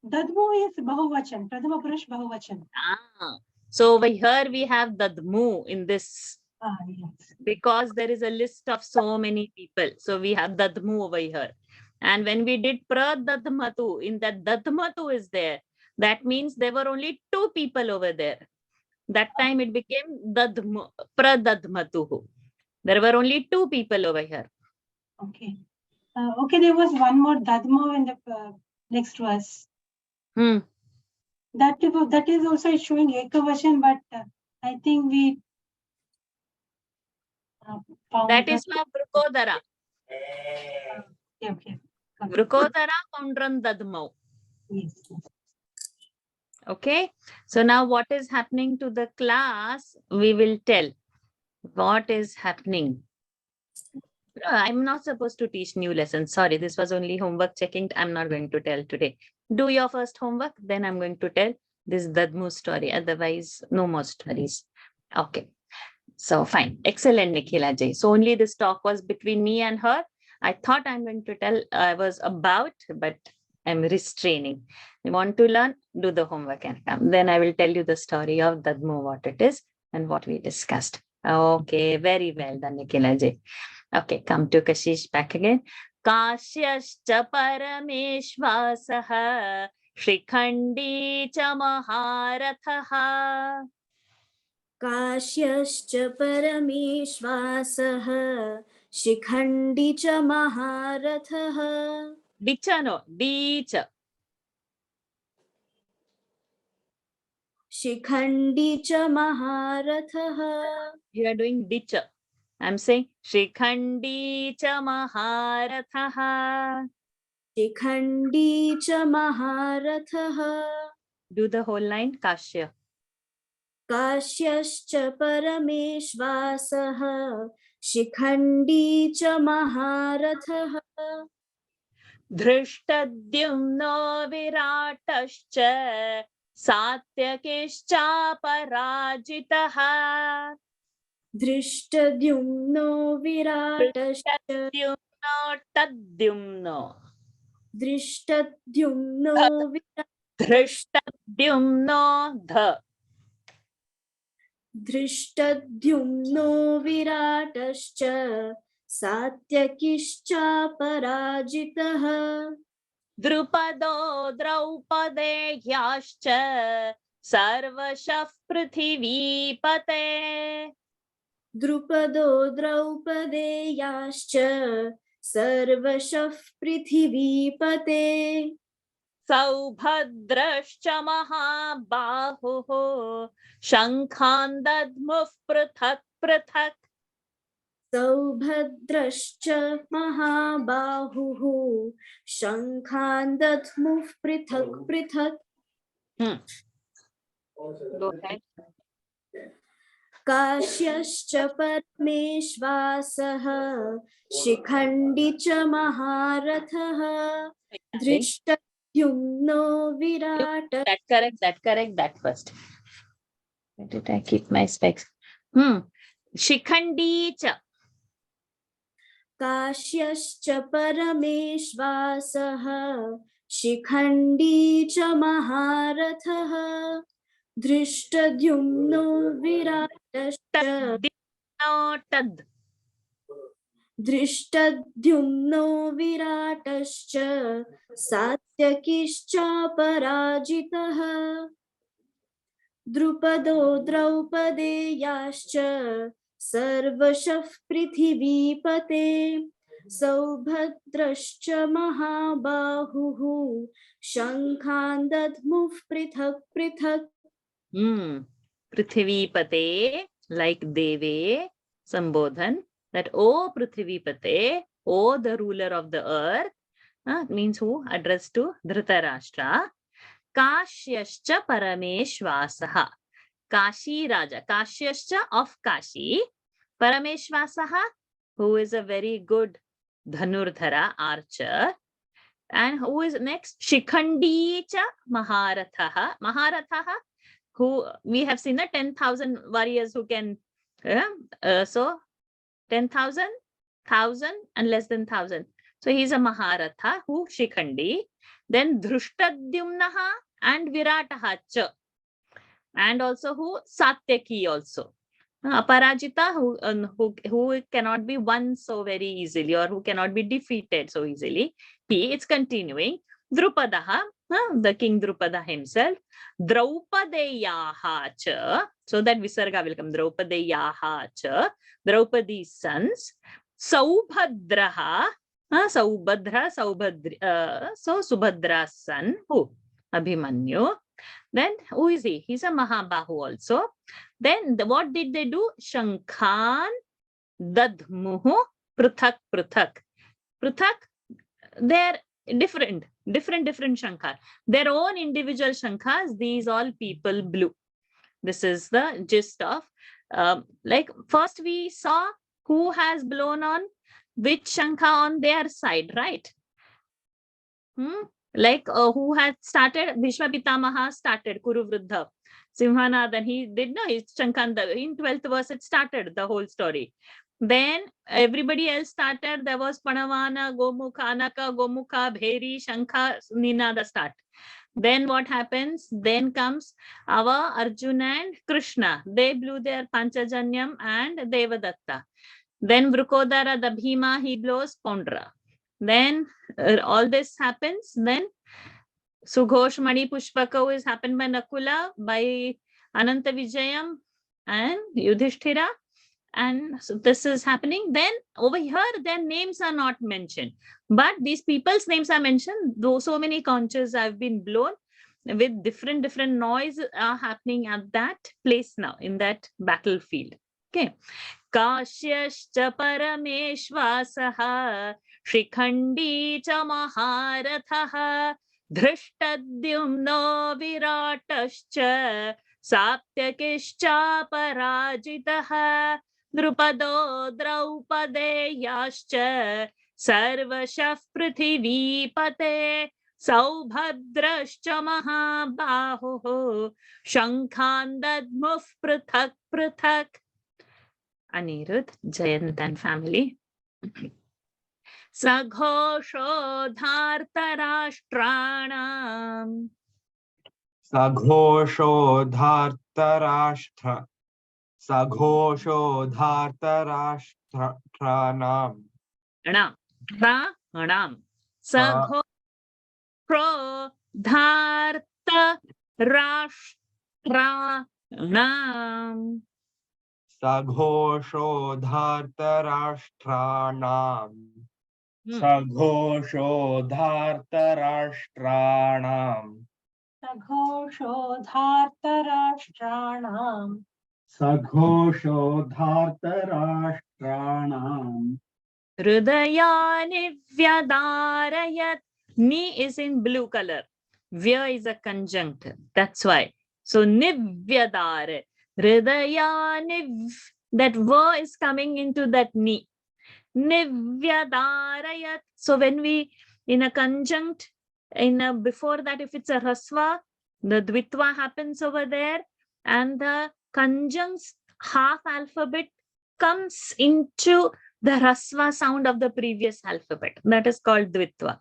Speaker 14: Dadmu is Bahuvachan. Prathama Purush Bahuvachan.
Speaker 2: So over here we have Dadmu in this.
Speaker 14: Yes.
Speaker 2: Because there is a list of so many people. So we have Dadmu over here. And when we did Pradadmatu, in that Dadmatu is there. That means there were only 2 people over there. That time it became Pradadmatuhu. There were only 2 people over here.
Speaker 14: Okay. Okay, there was one more Dadmo in the next verse. That is also showing Ekavachan, but I think we
Speaker 2: That is my Brukodara.
Speaker 14: Okay.
Speaker 2: Brukodara Poundran Dadmau.
Speaker 14: Yes.
Speaker 2: Okay. So now what is happening to the class? We will tell what is happening. No, I'm not supposed to teach new lessons. Sorry, this was only homework checking. I'm not going to tell today. Do your first homework, then I'm going to tell this Dadmu story. Otherwise, no more stories. Okay. So fine. Excellent, Nikhila Ji. So only this talk was between me and her. I thought I'm going to tell I was about, but I'm restraining. You want to learn? Do the homework and come. Then I will tell you the story of Dadmu, what it is and what we discussed. Okay, very well done, Nikhila Ji. Okay, come to Kashish back again. Kasyascha parameshvasaha Shrikhandi cha maharathaha.
Speaker 8: काश्यश्च परमेश्वासः शिखण्डी च महारथः
Speaker 2: Dicha no, dicha.
Speaker 8: Shikhandi च महारथः.
Speaker 2: You are doing dicha. I'm saying Shrikhandi cha maharathaha.
Speaker 8: Shikhandi च महारथः.
Speaker 2: Do the whole line, Kashya.
Speaker 8: काश्यश्च परमेश्वासः शिखण्डी च महारथः.
Speaker 2: Dhrishtadyumno viratascha satyakishchaparajitaha.
Speaker 8: दृष्टद्युम्नो विराटश्च
Speaker 2: Tadyumno.
Speaker 8: दृष्टद्युम्नो
Speaker 2: Dhrishtadyumno dha.
Speaker 8: दृष्टद्युम्नो विराटश्च सात्यकिश्च पराजितः.
Speaker 2: Drupado Draupadehyascha Sarvashah Prithivipate.
Speaker 8: द्रुपदो द्रौपदेयाश्च सर्वशः पृथिवीपते.
Speaker 2: Saubhadrascha Mahabahuः Shankhan Dadmuh Prithak Prithak.
Speaker 8: सौभद्रश्च महाबाहुः शङ्खान् दध्मुः पृथक् पृथक्.
Speaker 2: Go ahead.
Speaker 8: काश्यश्च परमेश्वासः शिखण्डी च महारथः दृष्टद्युम्नो विराट.
Speaker 2: That correct, that first. Where did I keep my specs? Shikhandi cha.
Speaker 8: काश्यश्च परमेश्वासः शिखण्डी च महारथः दृष्टद्युम्नो विराटश्च. दृष्टद्युम्नो विराटश्च सात्यकिश्च पराजितः. द्रुपदो द्रौपदेयाश्च सर्वशः पृथिवीपते. सौभद्रश्च महाबाहुः शङ्खान् दध्मुः पृथक् पृथक्.
Speaker 2: Prithivipate, like Deve, Sambodhan, that O Prithivipate, O the ruler of the earth, means who? Addressed to Dhritarashtra. Kashyascha Parameshvasaha. Kashi Raja, Kashyascha of Kashi, Parameshvasaha, who is a very good Dhanurdhara, archer. And who is next? Shikhandi cha Maharathaha. Maharathaha, who we have seen the 10,000 warriors who can, so 10,000, 1,000 and less than 1,000. So he's a Maharatha, who Shikhandi. Then Dhrishtadyumnaha and Virataha cha. And also who? Satyaki also. Aparajita, who cannot be won so very easily or who cannot be defeated so easily. It's continuing. Drupadaha, the king Drupada himself. Draupadeyaha cha. So that Visarga will come. Draupadeyaha cha. Draupadi's sons. Saubhadraha. Saubhadra, so Subhadra's son. Who? Abhimanyu. Then who is he? He's a Mahabahu also. Then what did they do? Shankhan Dadmuhu, pruthak, pruthak. Pruthak, they're different shankar. Their own individual shankhas, these all people blew. This is the gist of, like first we saw who has blown on which shankha on their side, right? Like who had started, Bhishma Pitamaha started, Kuru Vruddha. Simhanadan, he did no, his shankanda, in 12th verse it started the whole story. Then everybody else started, there was Panavana, Gomukha, Anaka, Gomukha, Bheri, Shankha, Ninada start. Then what happens? Then comes our Arjuna and Krishna. They blew their Panchajanyam and Devadatta. Then Vrukodara, the Bhima, he blows Pondra. Then all this happens. Then Sughosh Mani Pushpaka is happened by Nakula, by Ananta Vijayam and Yudhishthira. And so this is happening. Then over here, their names are not mentioned. But these people's names are mentioned. Though so many conches have been blown with different noise are happening at that place now, in that battlefield. Okay. Kashyascha Parameshvasaha Shikhandi cha Maharathaha Dhrishtadyumno Viratascha Saptyakischa Parajitaha Drupado Draupadeyascha Sarvashah Prithivipate Saubhadrascha Mahabaho Shankhan Dadmuh Prithak Prithak. Anirudh, Jayant and family. Saghosho dhartarashtranam.
Speaker 9: Saghosho dhartarashtra. Saghosho dhartarashtranam.
Speaker 2: Ranam. Saghosho dhartarashtranam.
Speaker 9: Saghosho dhartarashtranam. Saghosho dhartarashtranam.
Speaker 14: Saghosho dhartarashtranam.
Speaker 3: Saghosho dhartarashtranam.
Speaker 2: Hridayani vyadarayat. Ni is in blue color. Vya is a conjunct. That's why. So nivyadare. Hridayani, that va is coming into that ni. Nivyadarayat. So when we in a conjunct, before that, if it's a rasva, the dvitva happens over there, and the conjunct's half alphabet comes into the rasva sound of the previous alphabet. That is called dvitva.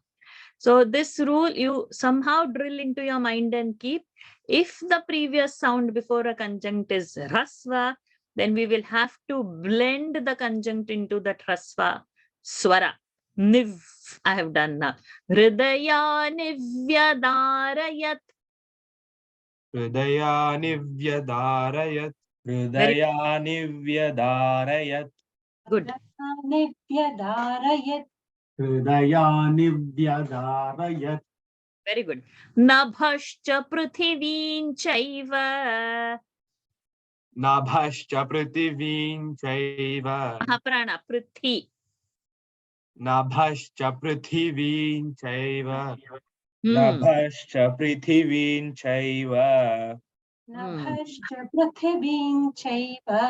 Speaker 2: So this rule you somehow drill into your mind and keep. If the previous sound before a conjunct is rasva, then we will have to blend the conjunct into that rasva swara. Niv, I have done now. Hridaya nivyadarayat.
Speaker 9: Hridaya nivyadarayat. Hridaya nivyadarayat.
Speaker 2: Good.
Speaker 14: Nivyadarayat.
Speaker 3: Hridaya nivyadarayat.
Speaker 2: Very good. Nabhascha prithivin chaiva.
Speaker 9: Nabhascha prithivin chaiva.
Speaker 2: Mahaprana, prithi.
Speaker 9: Nabhascha prithivin chaiva. Nabhascha prithivin chaiva.
Speaker 14: Nabhascha prithivin chaiva.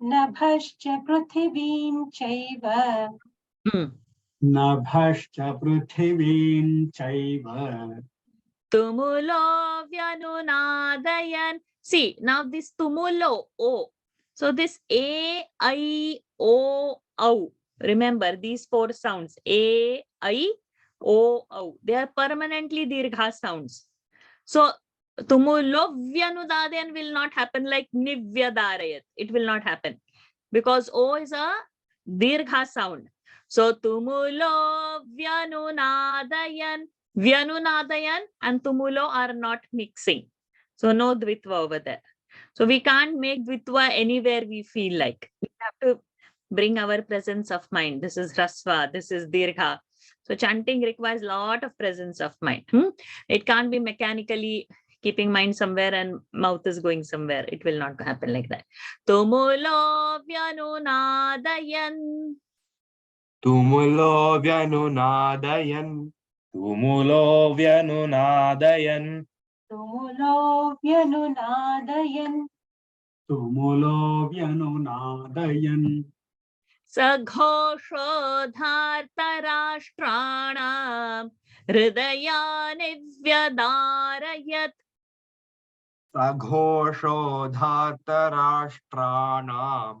Speaker 14: Nabhascha prithivin chaiva.
Speaker 3: Nabhascha prithivin chaiva.
Speaker 2: Tumulo vyanunadayan. See, now this tumulo, o. So this A, I, O, Au. Remember these four sounds. A, I, O, Au. They are permanently dirgha sounds. So tumulo vyanunadayan will not happen like nivyadarayat. It will not happen. Because O is a dirgha sound. So tumulo vyanunadayan. Vyanunadayan and tumulo are not mixing. So no dvitva over there. So we can't make dvitva anywhere we feel like. We have to bring our presence of mind. This is rasva, this is dirgha. So chanting requires a lot of presence of mind. It can't be mechanically keeping mind somewhere and mouth is going somewhere. It will not happen like that. Tumulo vyanunadayan.
Speaker 9: Tumulo vyanunadayan. Tumulo vyanunadayan.
Speaker 14: Tumulo vyanunadayan.
Speaker 3: Tumulo vyanunadayan.
Speaker 2: Saghoshodhartarashtranam hridayani vyadarayat.
Speaker 9: Saghoshodhartarashtranam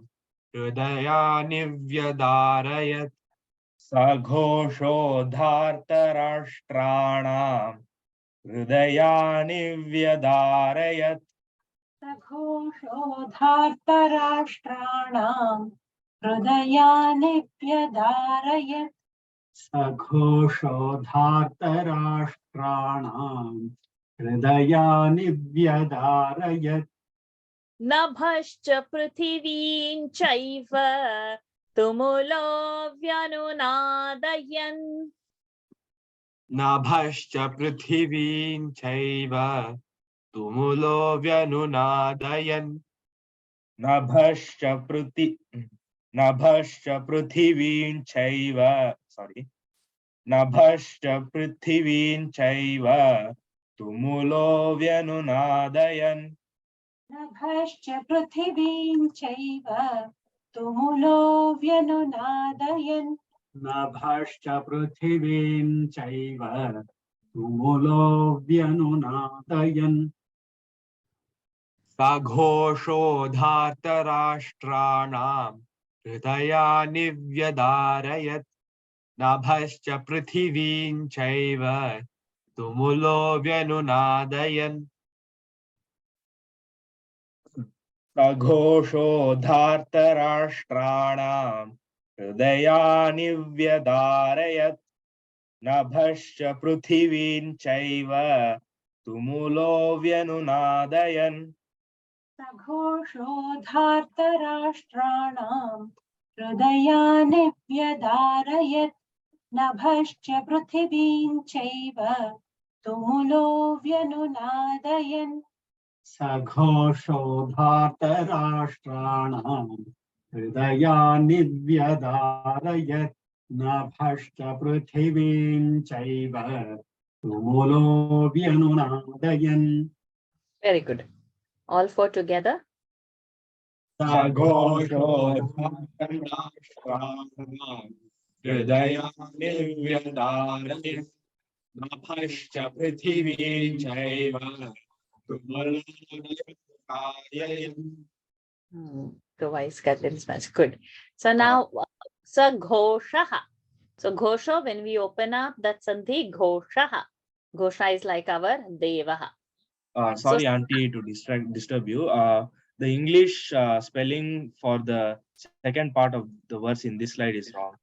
Speaker 9: hridayani vyadarayat. Saghoshodhartarashtranam hridayani vyadarayat.
Speaker 14: Saghoshodhartarashtraणां हृदयानि व्यधारयत्.
Speaker 3: Saghoshodhartarashtraणां hridayani vyadarayat.
Speaker 2: Nabhascha prithivin chaiva tumulo vyanunadayan.
Speaker 9: Nabhascha prithivin chaiva tumulo vyanunadayan. Nabhascha prithivin chaiva. Sorry. Nabhascha prithivin chaiva tumulo vyanunadayan.
Speaker 14: नभश्च पृथिवीं चैव तुमुलो व्यनुनादयन्.
Speaker 3: Nabhascha prithivim chaiva tumulo vyanunadayan.
Speaker 9: Saghoshodhartarashtraणां hridayani vyadarayat. Nabhascha prithivin chaiva tumulo vyanunadayan. Saghoshodhartarashtraणां hridayani vyadarayat. Nabhascha prithivin chaiva tumulo vyanunadayan.
Speaker 14: सघोषोधार्तराष्ट्राणां हृदयानि व्यधारयत्. नभश्च पृथिवीं चैव तुमुलो व्यनुनादयन्.
Speaker 3: Saghoshodhartarashtraणां hridayani vyadarayat. Nabhascha prithivim chaiva tumulo vyanunadayan.
Speaker 2: Very good. All four together.
Speaker 9: Saghoshodhartarashtraणां hridayani vyadarayat. Nabhascha prithivin chaiva tumulo vyanunadayan.
Speaker 2: The voice got in much. Good. So now, Saghoshaha. So Ghosha, when we open up, that's Sandhi Ghoshaha. Ghosha is like our Devaha.
Speaker 9: Sorry, auntie, to disturb you. The English spelling for the second part of the verse in this slide is wrong.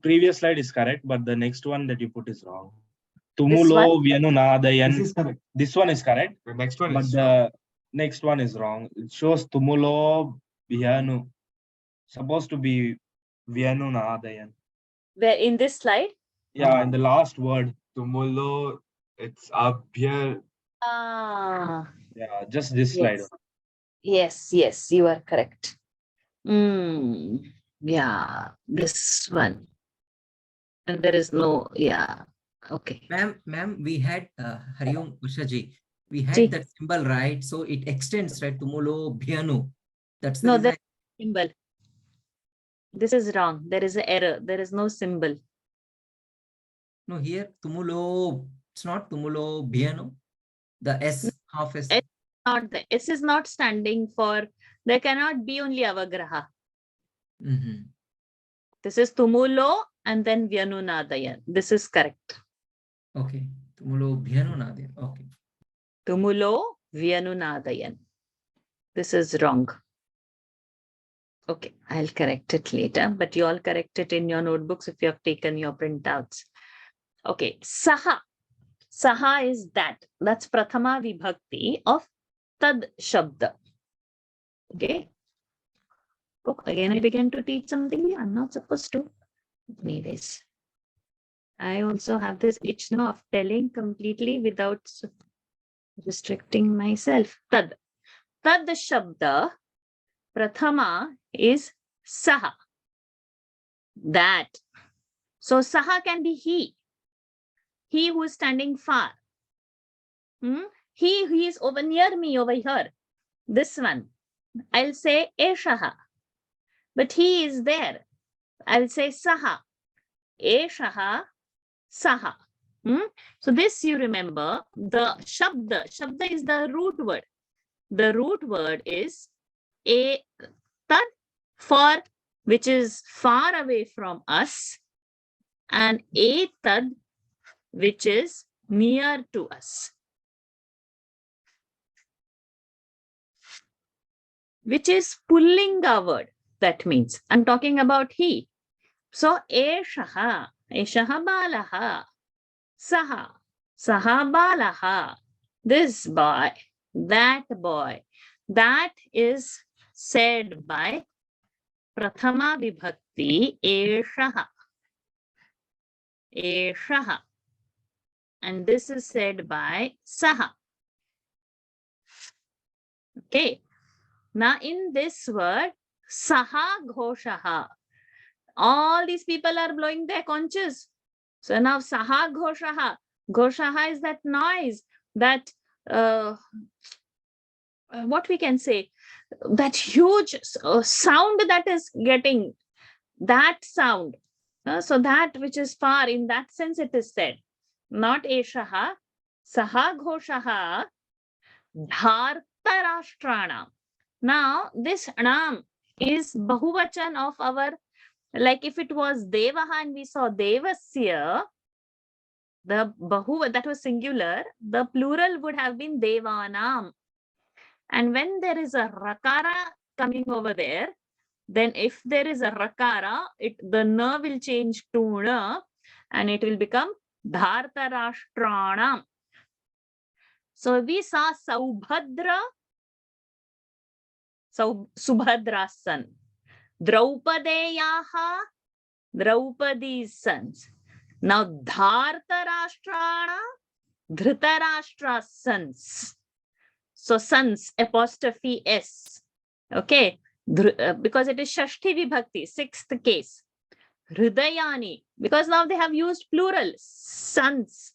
Speaker 9: Previous slide is correct, but the next one that you put is wrong. Tumulo vyanunadayan.
Speaker 3: This is correct.
Speaker 9: This one is correct.
Speaker 3: The next one
Speaker 9: but
Speaker 3: is
Speaker 9: the next one is wrong. It shows tumulo vyanu. Supposed to be vyanunadayan.
Speaker 2: Where in this slide?
Speaker 9: Yeah, in the last word, tumulo, it's abhyar. Yeah, just this slide.
Speaker 2: Yes, you are correct. Yeah, this one. And there is no, yeah. Okay.
Speaker 15: Ma'am, we had Hariom Ushaji. We had that symbol, right? So it extends, right? Tumulo bhyanu. That's the
Speaker 2: no symbol. This is wrong. There is an error. There is no symbol.
Speaker 15: No, here tumulo. It's not tumulo bhyanu. The S, half S.
Speaker 2: The S is not standing for. There cannot be only avagraha. This is tumulo and then vyanunadayan. This is correct.
Speaker 15: Okay. Tumulo vyanunadayan. Okay.
Speaker 2: Tumulo vyanunadayan. This is wrong. Okay, I'll correct it later, but you all correct it in your notebooks if you have taken your printouts. Okay, saha. Saha is that. That's prathama vibhakti of tad shabda. Okay. Oh, again, I began to teach something I'm not supposed to. Anyways, I also have this itch now of telling completely without Restricting myself. Tad. Tad shabda prathama is saha. That. So saha can be he. He who is standing far. He is over near me over here. This one. I'll say eshaha. But he is there. I'll say saha. Eshaha, saha. So this you remember, the shabda. Shabda is the root word. The root word is a tad, for, which is far away from us, and a tad, which is near to us. Which is pullinga word. That means I'm talking about he. So eshaha, eshaha balaha, saha, saha balaha. This boy, that boy. That is said by prathama vibhakti eshaha. Eshaha. And this is said by saha. Okay. Now in this word, saha ghoshaha. All these people are blowing their conches. So now saha ghoshaha. Ghoshaha is that noise, that what we can say, that huge sound that is getting, that sound. So that which is far, in that sense it is said. Not eshaha, saha ghoshaha, dhartarashtrana. Now this nam is bahuvachan of our, like if it was devaha and we saw devasya, the bahuva, that was singular, the plural would have been devanam. And when there is a rakara coming over there, then if there is a rakara, the na will change to na and it will become dhartarashtranam. So we saw Saubhadra, Subhadra's son. Draupadeyaha, Draupadi's sons. Now Dhartarashtrana, Dhritarashtra's sons. So sons, apostrophe S. Okay. Because it is Shashti Vibhakti, sixth case. Hridayani, because now they have used plural, sons.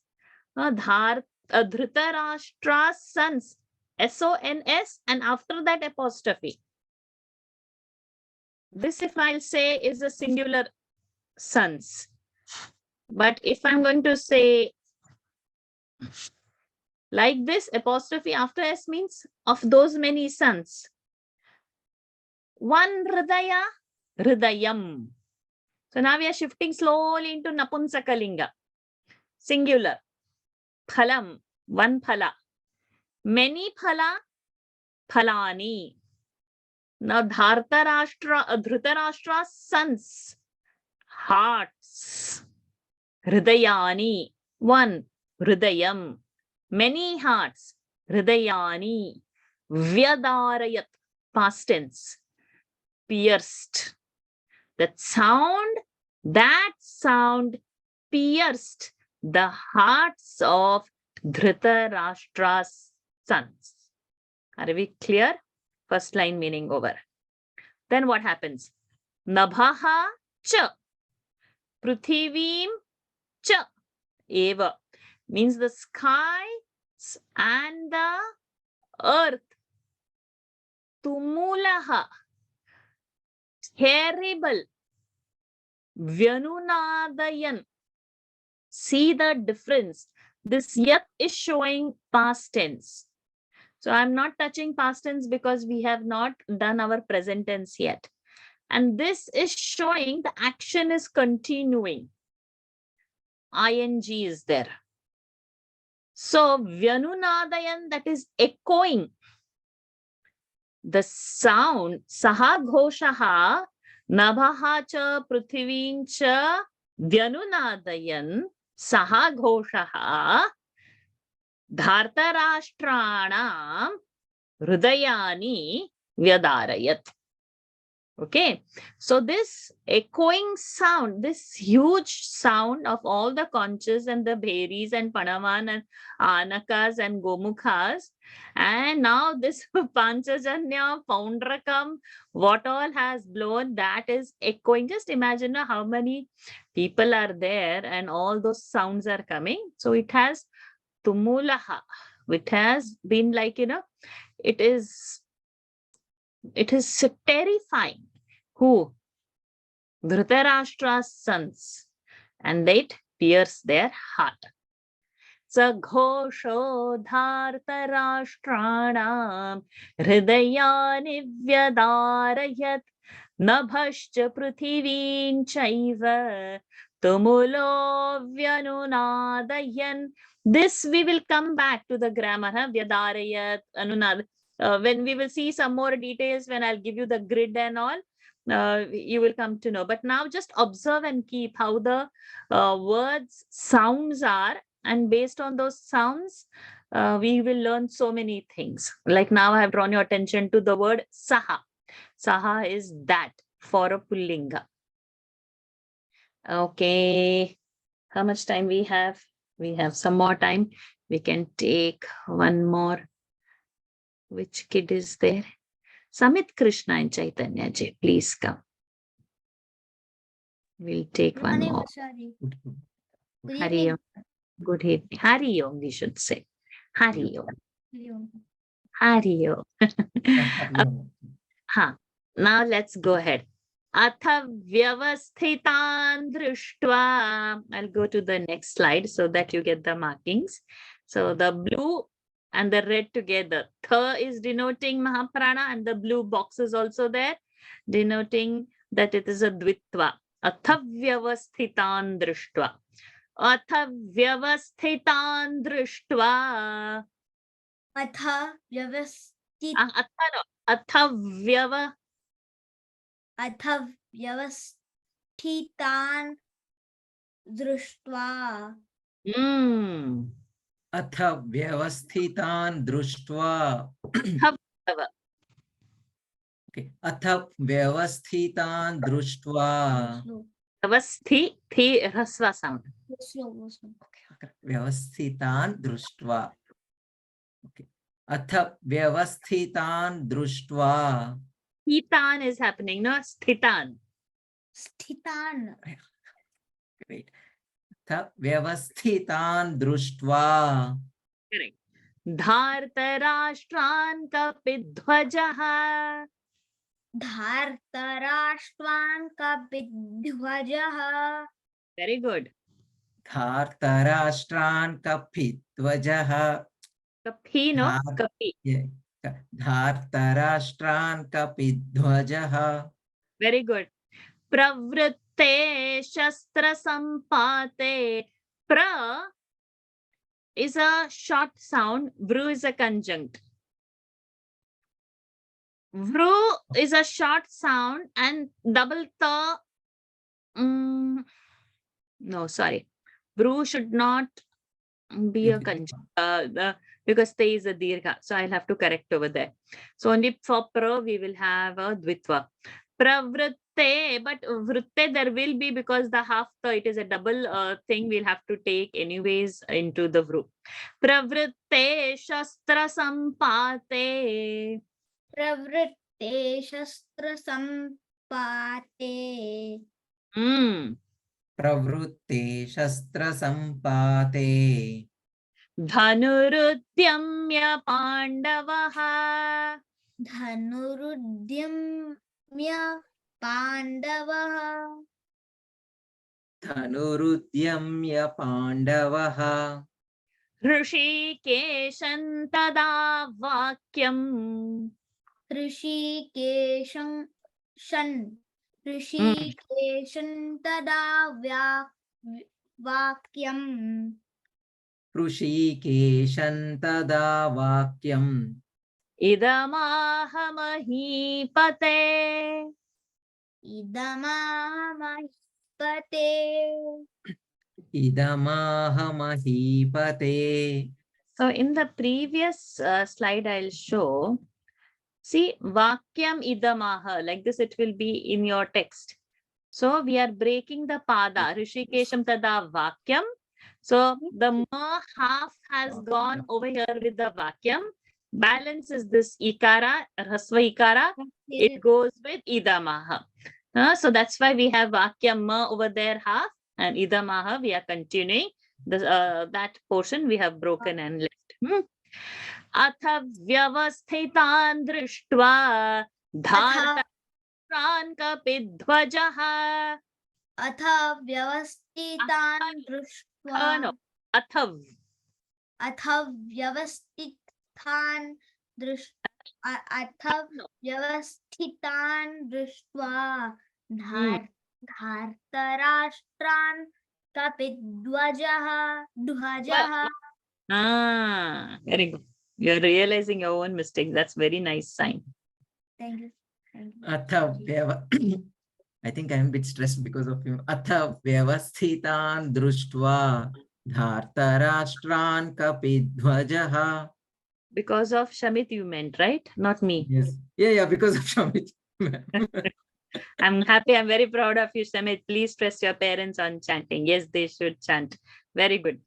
Speaker 2: Dhritarashtra's sons, S-O-N-S, and after that apostrophe. This, if I'll say, is a singular sons. But if I'm going to say like this, apostrophe after S means of those many sons. One hridaya, hridayam. So now we are shifting slowly into Napunsakalinga. Singular. Phalam, one phala. Many phala, phalani. Now Dhritarashtra's sons, hearts. Hridayani, one. Hridayam, many hearts. Hridayani. Vyadarayat, past tense. Pierced. That sound pierced the hearts of Dhritarashtra's sons. Are we clear? First line meaning over. Then what happens? Nabhaha cha, prithivim cha, eva. Means the skies and the earth. Tumulaha, terrible. Vyanunadayan. See the difference. This yat is showing past tense. So I'm not touching past tense because we have not done our present tense yet. And this is showing the action is continuing. ING is there. So Vyanunadayan, that is echoing. The sound, saha ghoshaha, nabhaha cha, prithivim cha, Vyanunadayan, saha ghoshaha, dhartarashtranam, hridayani, vyadarayat. Okay, so this echoing sound, this huge sound of all the conches and the bheris and panavan and anakas and gomukhas, and now this panchajanya, poundrakam, what all has blown, that is echoing. Just imagine how many people are there and all those sounds are coming. So it has tumulaha, which has been like, it is terrifying. Who? Dhritarashtra's sons. And it pierced their heart. Saghosho dhartarashtranam hridayani vyadarayat nabhascha prithivin chaiva tumulo vyanunadayan. This we will come back to the grammar, Vyadarayat, Anunad. When we will see some more details, when I'll give you the grid and all, you will come to know. But now just observe and keep how the words, sounds are, and based on those sounds, we will learn so many things. Like now I have drawn your attention to the word saha. Saha is that for a pullinga. Okay, how much time we have? We have some more time. We can take one more. Which kid is there? Samit Krishna and Chaitanya Ji, please come. We'll take one more. Hari Om. Good evening. Hari Om, we should say. Hari Om. Hari Om. Now let's go ahead. Atha vyavasthitan drishtva. I'll go to the next slide so that you get the markings. So the blue and the red together. Tha is denoting Mahaprana, and the blue box is also there, denoting that it is a dvitva. Atha vyavasthitan drishtva. Atha vyavasthitan drishtva. Atha vyavasthitan. Atha vyava. Atha vyavasthitan drishtva.
Speaker 15: Atha vyavasthitan drishtva. Okay. Atha vyavasthitan drishtva.
Speaker 2: Vyavasthi, thi, rasva sound.
Speaker 15: Okay. Vyavasthitan drishtva. Okay. Atha vyavasthitan drishtva.
Speaker 2: Sthitan is happening, no? Sthitan.
Speaker 13: Sthitan.
Speaker 15: Great. Atha vyavasthitan drishtva.
Speaker 2: Correct. Dhartarashtran kapidhvajaha.
Speaker 13: Dhartarashtvan kapidhvajaha.
Speaker 2: Very good.
Speaker 15: Dhartarashtran kapidhvajaha.
Speaker 2: Kapi, no? Kapi.
Speaker 15: Dhartarashtran kapidhvajaha.
Speaker 2: Very good. Pravritte shastra sampate. Pra is a short sound. Vru is a conjunct. Vru is a short sound and double ta. No, sorry. Vru should not be a conjunct because te is a dirgha. So I'll have to correct over there. So only for pra we will have a dvitva. Pravritte, but vritte there will be, because the half ta, it is a double thing we'll have to take anyways into the vru. Pravritte shastra sampate.
Speaker 13: Pravritte shastra sampate.
Speaker 15: Pravrutte shastra sampate.
Speaker 2: Dhanurudyamya pandavaha.
Speaker 13: Dhanurudyamya pandavaha.
Speaker 15: Dhanurudyamya pandavaha.
Speaker 2: Hrishikeshan tada vakyam.
Speaker 13: Hrishikeshan tada vakyam.
Speaker 15: Hrishikeshan tada vakyam.
Speaker 2: Idamahamahipate.
Speaker 15: Idamahamahipate.
Speaker 2: So in the previous slide, I'll show See, Vakyam idamaha. Like this, it will be in your text. So we are breaking the pada. Rishikesham tada Vakyam. So the ma half has gone over here with the Vakyam. Balance is this ikara, rasva ikara. It goes with idamaha. So that's why we have Vakyam ma over there half, and idamaha we are continuing. That portion we have broken and left. अथ व्यवस्थितान् दृष्ट्वा धार्तराष्ट्रान् कपिध्वजः
Speaker 13: अथ व्यवस्थितान् दृष्ट्वा अथ व्यवस्थितान् दृष्ट्वा धार्तराष्ट्रान् कपिध्वजः
Speaker 2: very good. You're realizing your own mistake. That's very nice sign.
Speaker 13: Thank you.
Speaker 15: I think I'm a bit stressed because of him. Atha vyavasthitan društva dhartarashtran kapidhvajaha.
Speaker 2: Because of Shamit you meant, right? Not me.
Speaker 15: Yes. Yeah, because of Shamit.
Speaker 2: I'm happy. I'm very proud of you, Shamit. Please stress your parents on chanting. Yes, they should chant. Very good.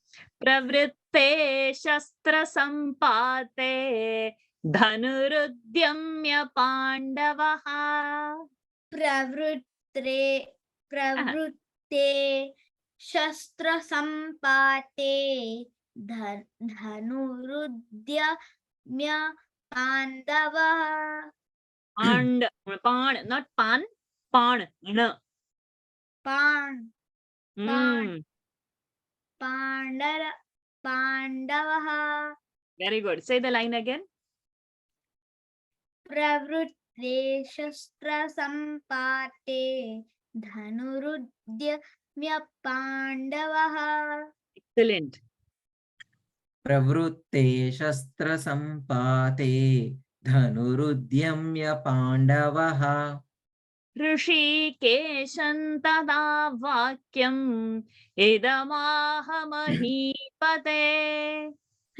Speaker 2: Pravritte shastra sampate dhanurudyamya pandavaha.
Speaker 13: प्रवृत्ते शस्त्र संपाते धनुरुद्यम्य पांडवः
Speaker 2: Not pan, pan.
Speaker 13: पांडवः.
Speaker 2: Very good. Say the line again.
Speaker 13: प्रवृत्ते शस्त्र संपाते धनुरुद्यम्य पांडवः.
Speaker 2: Excellent.
Speaker 15: Pravrutte shastra sampate dhanurudyamya pandavaha.
Speaker 2: ऋषिकेशं तदा वाक्यं इदमाह महीपते.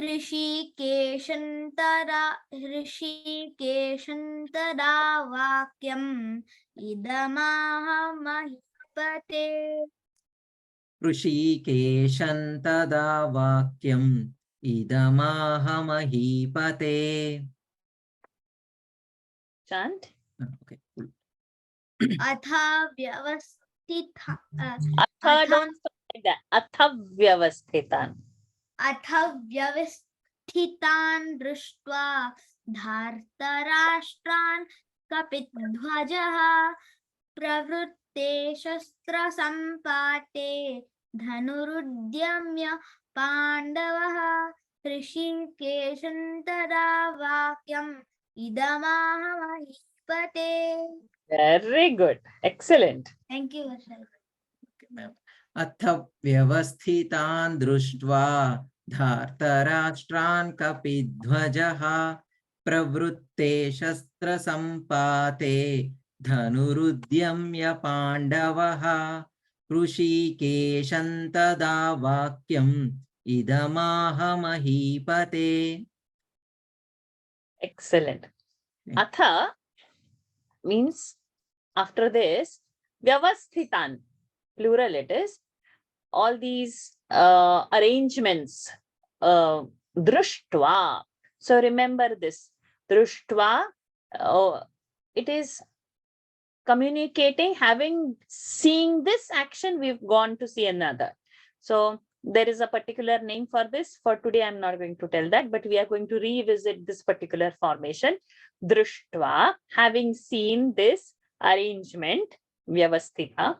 Speaker 13: ऋषिकेशं तदा वाक्यम् इदमाह महीपते.
Speaker 15: ऋषिकेशं तदा वाक्यम् idamaha mahipate.
Speaker 2: Chant.
Speaker 15: Okay, cool.
Speaker 13: Atha vyavasthitan.
Speaker 2: Don't stop like that. Atha vyavasthitan.
Speaker 13: Atha vyavasthitan drishtva dhartarashtran kapidhvajaha pravrutte shastra sampate dhanurudyamya pandavaha ऋषिकेशं तदा वाक्यम् idamaha mahipate.
Speaker 2: Very good. Excellent.
Speaker 13: Thank you, Varsha.
Speaker 15: Atha vyavasthitan društva dhartarashtran kapidhvajaha pravrutte shastra sampate dhanurudyamya pandavaha ऋषिकेशं तदा वाक्यम् idamaha mahipate.
Speaker 2: Excellent. Atha means after this, vyavasthitan, plural it is, all these arrangements, drushtva. So remember this, drushtva, it is communicating, seeing this action, we've gone to see another. So there is a particular name for this. For today, I'm not going to tell that, but we are going to revisit this particular formation. Drushtva, having seen this arrangement, vyavasthita.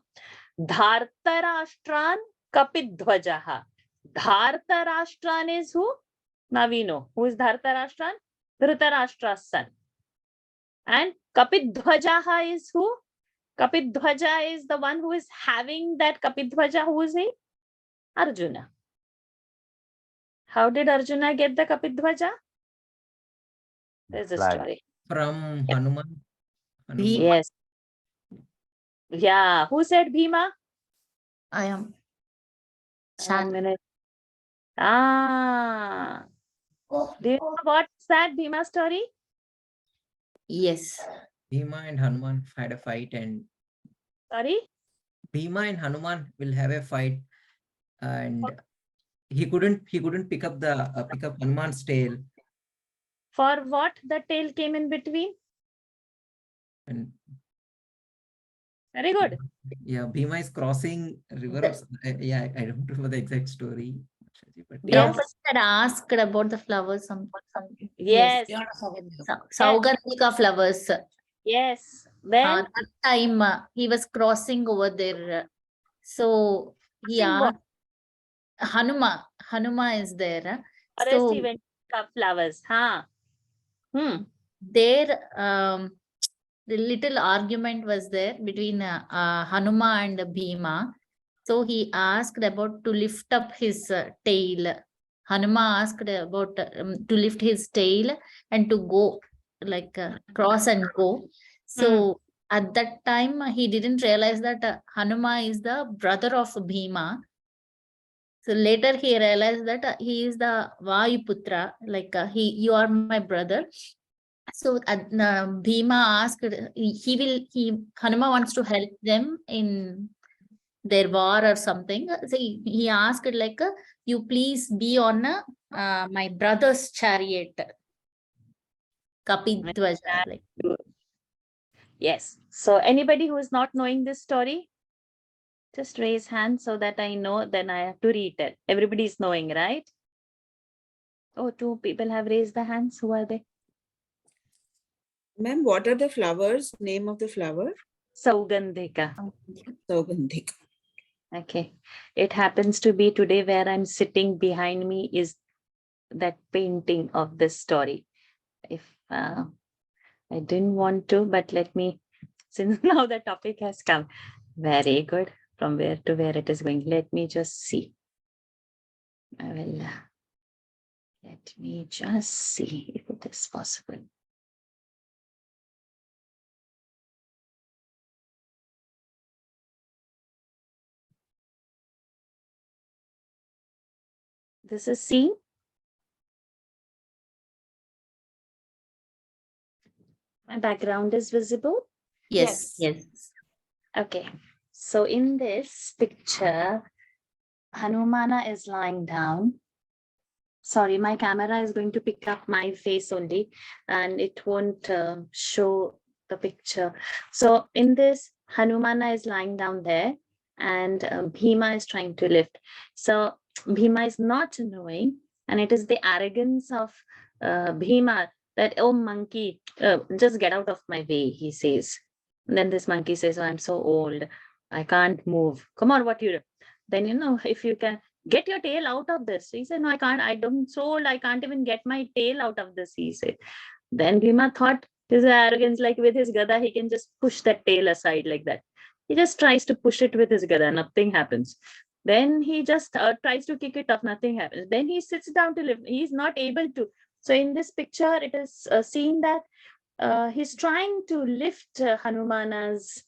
Speaker 2: Dhartarashtran kapidhvajaha. Dhartarashtran is who? Now we know. Who is Dhartarashtran? Dhritarashtra's son. And kapidhvajaha is who? Kapidhvaja is the one who is having that Kapidhvaja. Who is he? Arjuna. How did Arjuna get the Kapidhvaja? There's a story.
Speaker 15: From Hanuman.
Speaker 2: Yes. Yeah. Who said Bhima?
Speaker 1: I am.
Speaker 2: Do you know what's that Bhima story?
Speaker 13: Yes.
Speaker 15: Bhima and Hanuman had a fight, and
Speaker 2: Sorry?
Speaker 15: Bhima and Hanuman will have a fight, and he couldn't pick up Hanuman's tail.
Speaker 2: For what the tail came in between?
Speaker 15: And
Speaker 2: very good.
Speaker 15: Yeah, Bhima is crossing river. Yeah, I don't remember the exact story. But
Speaker 2: Yes.
Speaker 13: Had asked about the flowers.
Speaker 2: Yes.
Speaker 13: Saugandhika flowers.
Speaker 2: Yes. Then
Speaker 13: that time he was crossing over there. So he asked Hanuma is there.
Speaker 2: Forest he went to pick up flowers. Huh?
Speaker 13: There the little argument was there between Hanuma and Bhima. So he asked about to lift up his tail. Hanuma asked about to lift his tail and to go like cross and go. So at that time he didn't realize that Hanuma is the brother of Bhima. So later he realized that he is the Vayuputra, like you are my brother. So Bhima asked, Hanuma wants to help them in their war or something. So he asked like, you please be on my brother's chariot. Kapidwaja. Like.
Speaker 2: Yes. So anybody who is not knowing this story, just raise hand so that I know, then I have to retell. Everybody is knowing, right? Oh, 2 people have raised the hands. Who are they?
Speaker 10: Ma'am, what are the flowers? Name of the flower?
Speaker 2: Saugandhika.
Speaker 10: Saugandhika.
Speaker 2: Okay. It happens to be today where I'm sitting behind me is that painting of this story. If I didn't want to, but let me, since now the topic has come. Very good. From where to where it is going. Let me just see. I will, let me just see if it is possible. This is C. My background is visible?
Speaker 13: Yes.
Speaker 2: Okay. So in this picture, Hanumana is lying down. Sorry, my camera is going to pick up my face only and it won't show the picture. So in this, Hanumana is lying down there and Bhima is trying to lift. So Bhima is not knowing, and it is the arrogance of Bhima that, oh monkey, just get out of my way, he says. And then this monkey says, oh, I'm so old, I can't move. Come on, what you do? Then, if you can, get your tail out of this. He said, no, I can't. I'm so old, I can't even get my tail out of this, he said. Then Bhima thought his arrogance, like with his gada, he can just push that tail aside like that. He just tries to push it with his gada, nothing happens. Then he just tries to kick it off, nothing happens. Then he sits down to lift. He's not able to. So in this picture, it is seen that he's trying to lift Hanumana's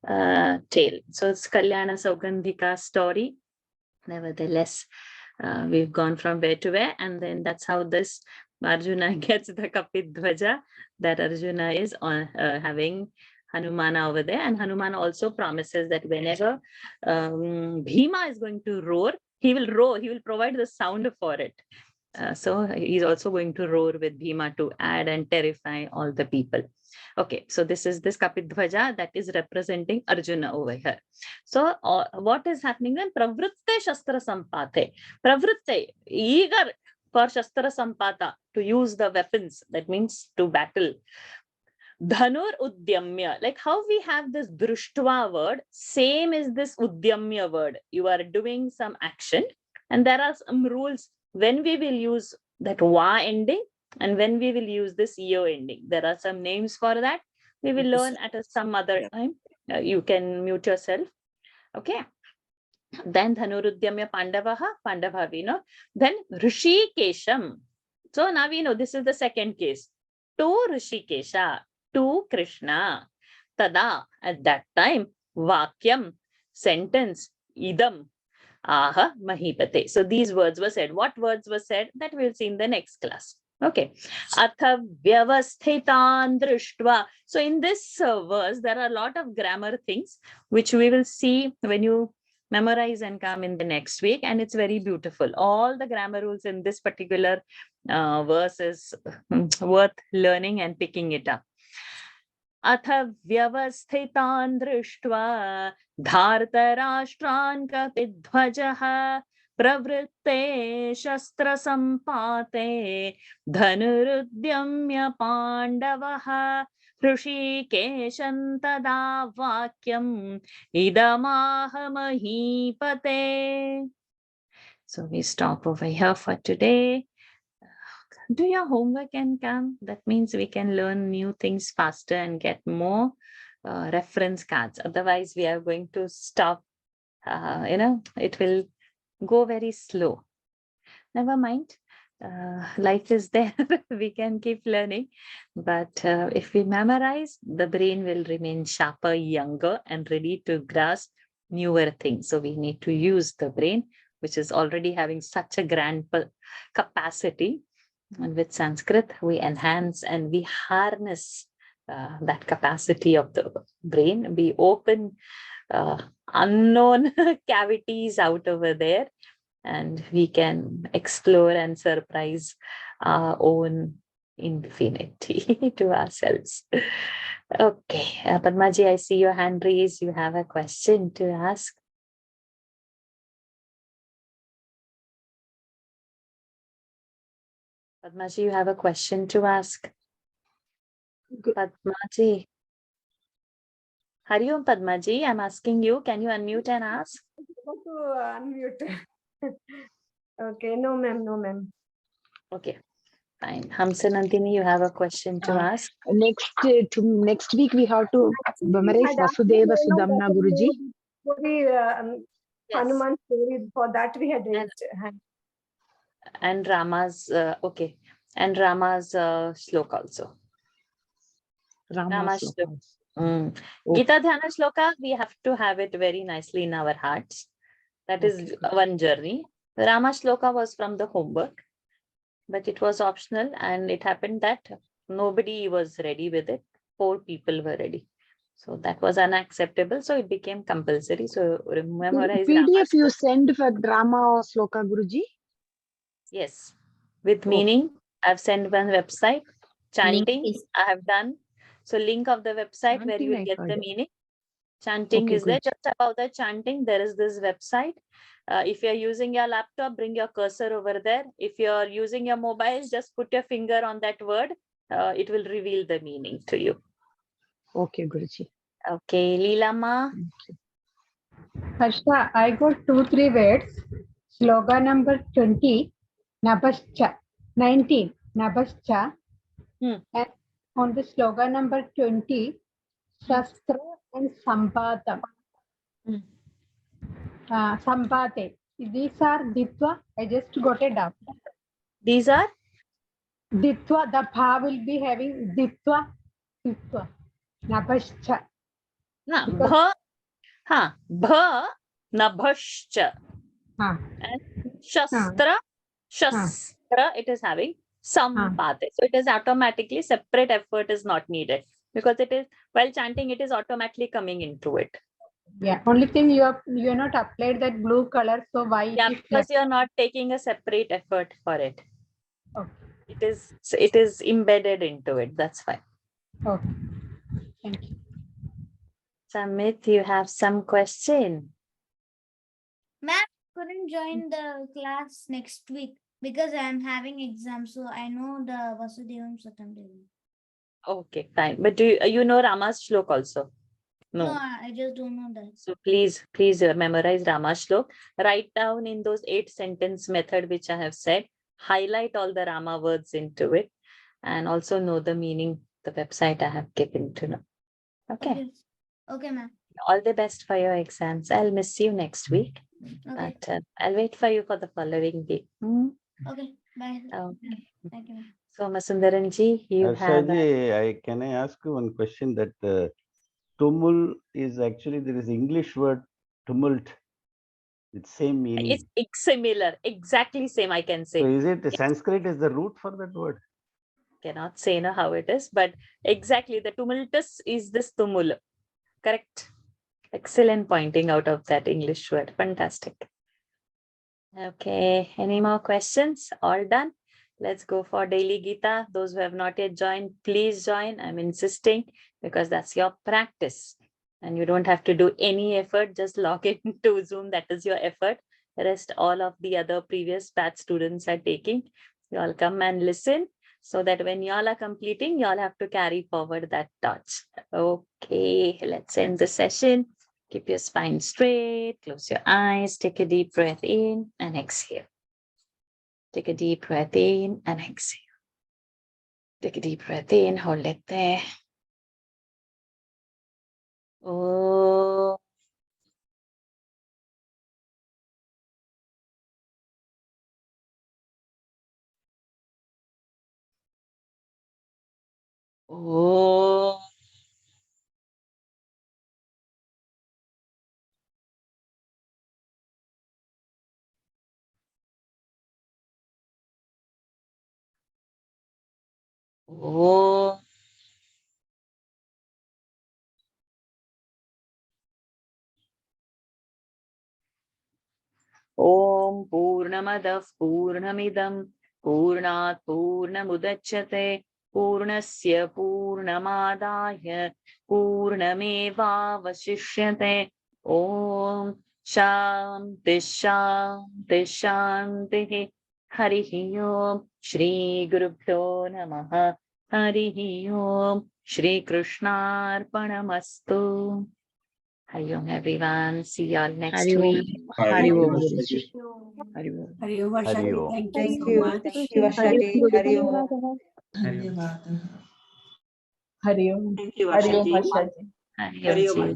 Speaker 2: tail. So it's Kalyana Saugandhika story. Nevertheless, we've gone from where to where, and then that's how this Arjuna gets the Kapidwaja, that Arjuna is on having Hanumana over there, and Hanumana also promises that whenever Bhima is going to roar, he will provide the sound for it. So he's also going to roar with Bhima to add and terrify all the people. Okay, so this is this Kapidwaja that is representing Arjuna over here. So what is happening then? Pravritte Shastra Sampate. Pravritte, eager for Shastra Sampata, to use the weapons, that means to battle. Dhanur Udyamya, like how we have this Drushtva word, same is this Udyamya word. You are doing some action, and there are some rules when we will use that Va ending and when we will use this Yo ending. There are some names for that. We will learn at some other time. You can mute yourself. Okay. Then Dhanurudyamya Pandava we know. Then Rishikesham. So now we know this is the second case. To Rishikesha, to Krishna. Tada, at that time, Vakyam, sentence, Idam, Aha Mahipate. So these words were said. What words were said? That we'll see in the next class. Okay. Atha vyavasthitan drishtva. So in this verse, there are a lot of grammar things which we will see when you memorize and come in the next week. And it's very beautiful. All the grammar rules in this particular verse is worth learning and picking it up. अथ व्यवस्थितान् दृष्ट्वा धार्तराष्ट्रान् कपिध्वजः प्रवृत्ते शस्त्रसम्पाते धनुरुद्यम्य पाण्डवः ऋषिकेशं तदा वाक्यम् इदमाह महीपते. So we stop over here for today. Do your homework and come. That means we can learn new things faster and get more reference cards. Otherwise, we are going to stop. It will go very slow. Never mind. Life is there. We can keep learning. But if we memorize, the brain will remain sharper, younger, and ready to grasp newer things. So we need to use the brain, which is already having such a grand capacity. And with Sanskrit, we enhance and we harness that capacity of the brain. We open unknown cavities out over there, and we can explore and surprise our own infinity to ourselves. Okay, Padmaji, I see your hand raised. You have a question to ask. Padmaji, you have a question to ask. Padmaji. Hari Om Padmaji, I'm asking you, can you unmute and ask?
Speaker 16: Unmute. Okay, no ma'am, no ma'am.
Speaker 2: Okay, fine. Hamsa Nandini, you have a question to ask?
Speaker 17: Next week we have to memorize Vasudeva Sudamna Guruji.
Speaker 16: Hanuman story, for that we had raised hand.
Speaker 2: And Rama's, okay. And Rama's shloka also. Rama's shloka. Gita Dhyana shloka, we have to have it very nicely in our hearts. That is one journey. Rama shloka was from the homework, but it was optional, and it happened that nobody was ready with it. 4 people were ready. So that was unacceptable. So it became compulsory. So memorize
Speaker 17: PDF you send for drama or shloka Guruji?
Speaker 2: Yes. With meaning, I've sent one website. Chanting, I have done. So link of the website where you will get the meaning. Chanting is there. Just above the chanting, there is this website. If you're using your laptop, bring your cursor over there. If you're using your mobile, just put your finger on that word. It will reveal the meaning to you.
Speaker 17: Okay, Guruji.
Speaker 2: Okay, Leelama.
Speaker 14: Harsha, I got 2-3 words. Slogan number 20, Nabascha. 19, Nabascha. And on the slogan number 20, Shastra and Sampatam. Sampate. These are Ditva. I just got a doubt.
Speaker 2: These are?
Speaker 14: Ditva. The Pa will be having Ditva. Ditva. Nabascha.
Speaker 2: Bha. Bha. Nabascha. And Shastra. Shastra. It is having Sampate. So it is automatically, separate effort is not needed. Because it is, while chanting, it is automatically coming into it.
Speaker 14: Yeah, only thing you are not applied that blue color, so why?
Speaker 2: Yeah, because you are not taking a separate effort for it.
Speaker 14: Okay.
Speaker 2: It is embedded into it. That's fine.
Speaker 14: Okay. Thank you.
Speaker 2: Samit, you have some question?
Speaker 18: Ma'am, couldn't join the class next week because I am having exams, so I know the Vasudevam Satam.
Speaker 2: Okay, fine. But do you know Rama's Shlok also?
Speaker 18: No, I just don't know that.
Speaker 2: So please memorize Rama's Shlok. Write down in those 8 sentence method which I have said. Highlight all the Rama words into it, and also know the meaning. The website I have given to know. Okay.
Speaker 18: Okay, ma'am.
Speaker 2: All the best for your exams. I'll miss you next week.
Speaker 18: Okay.
Speaker 2: But I'll wait for you for the following week.
Speaker 18: Okay, bye.
Speaker 2: Okay.
Speaker 18: Thank you.
Speaker 2: So Masundaranji, you have.
Speaker 19: Can I ask you one question? That tumul is actually, there is English word tumult. It's same meaning.
Speaker 2: It's similar, exactly same, I can say.
Speaker 19: So is it
Speaker 2: Yes.
Speaker 19: Sanskrit is the root for that word?
Speaker 2: Cannot say now how it is, but exactly the tumultus is this tumul. Correct. Excellent pointing out of that English word. Fantastic. Okay, any more questions? All done. Let's go for daily Gita. Those who have not yet joined, please join. I'm insisting because that's your practice. And you don't have to do any effort. Just log into Zoom. That is your effort. The rest, all of the other previous batch students are taking. You all come and listen so that when you all are completing, you all have to carry forward that torch. Okay, let's end the session. Keep your spine straight, close your eyes, take a deep breath in and exhale. Take a deep breath in and exhale. Take a deep breath in, hold it there. Oh. Oh. Oh. Om Purnamadah Purnamidam Purnat Purnamudachyate Purnasya Purnamadaya Purnameva Vasishyate Om Shanti Shanti Shanti Harihi Om Shri Gurubhyo Namaha Harihi Om Shri Krishnarpanamastu. Hari Om everyone. See you all next week.
Speaker 9: Hari Om.
Speaker 6: Hari Om.
Speaker 16: Hari Om,
Speaker 19: Hari
Speaker 16: Varshaji.
Speaker 19: Om.
Speaker 16: Thank you
Speaker 4: Thank
Speaker 16: so
Speaker 4: you.
Speaker 16: much.
Speaker 4: Thank you, Varshaji. Hari Om.
Speaker 15: Hari Om.
Speaker 6: Hari Om.
Speaker 4: Thank you,
Speaker 6: Hari Om,
Speaker 4: Varshaji.
Speaker 6: Varshaji.
Speaker 2: Hari
Speaker 4: Hari
Speaker 2: Om.
Speaker 4: Om.
Speaker 2: Ji.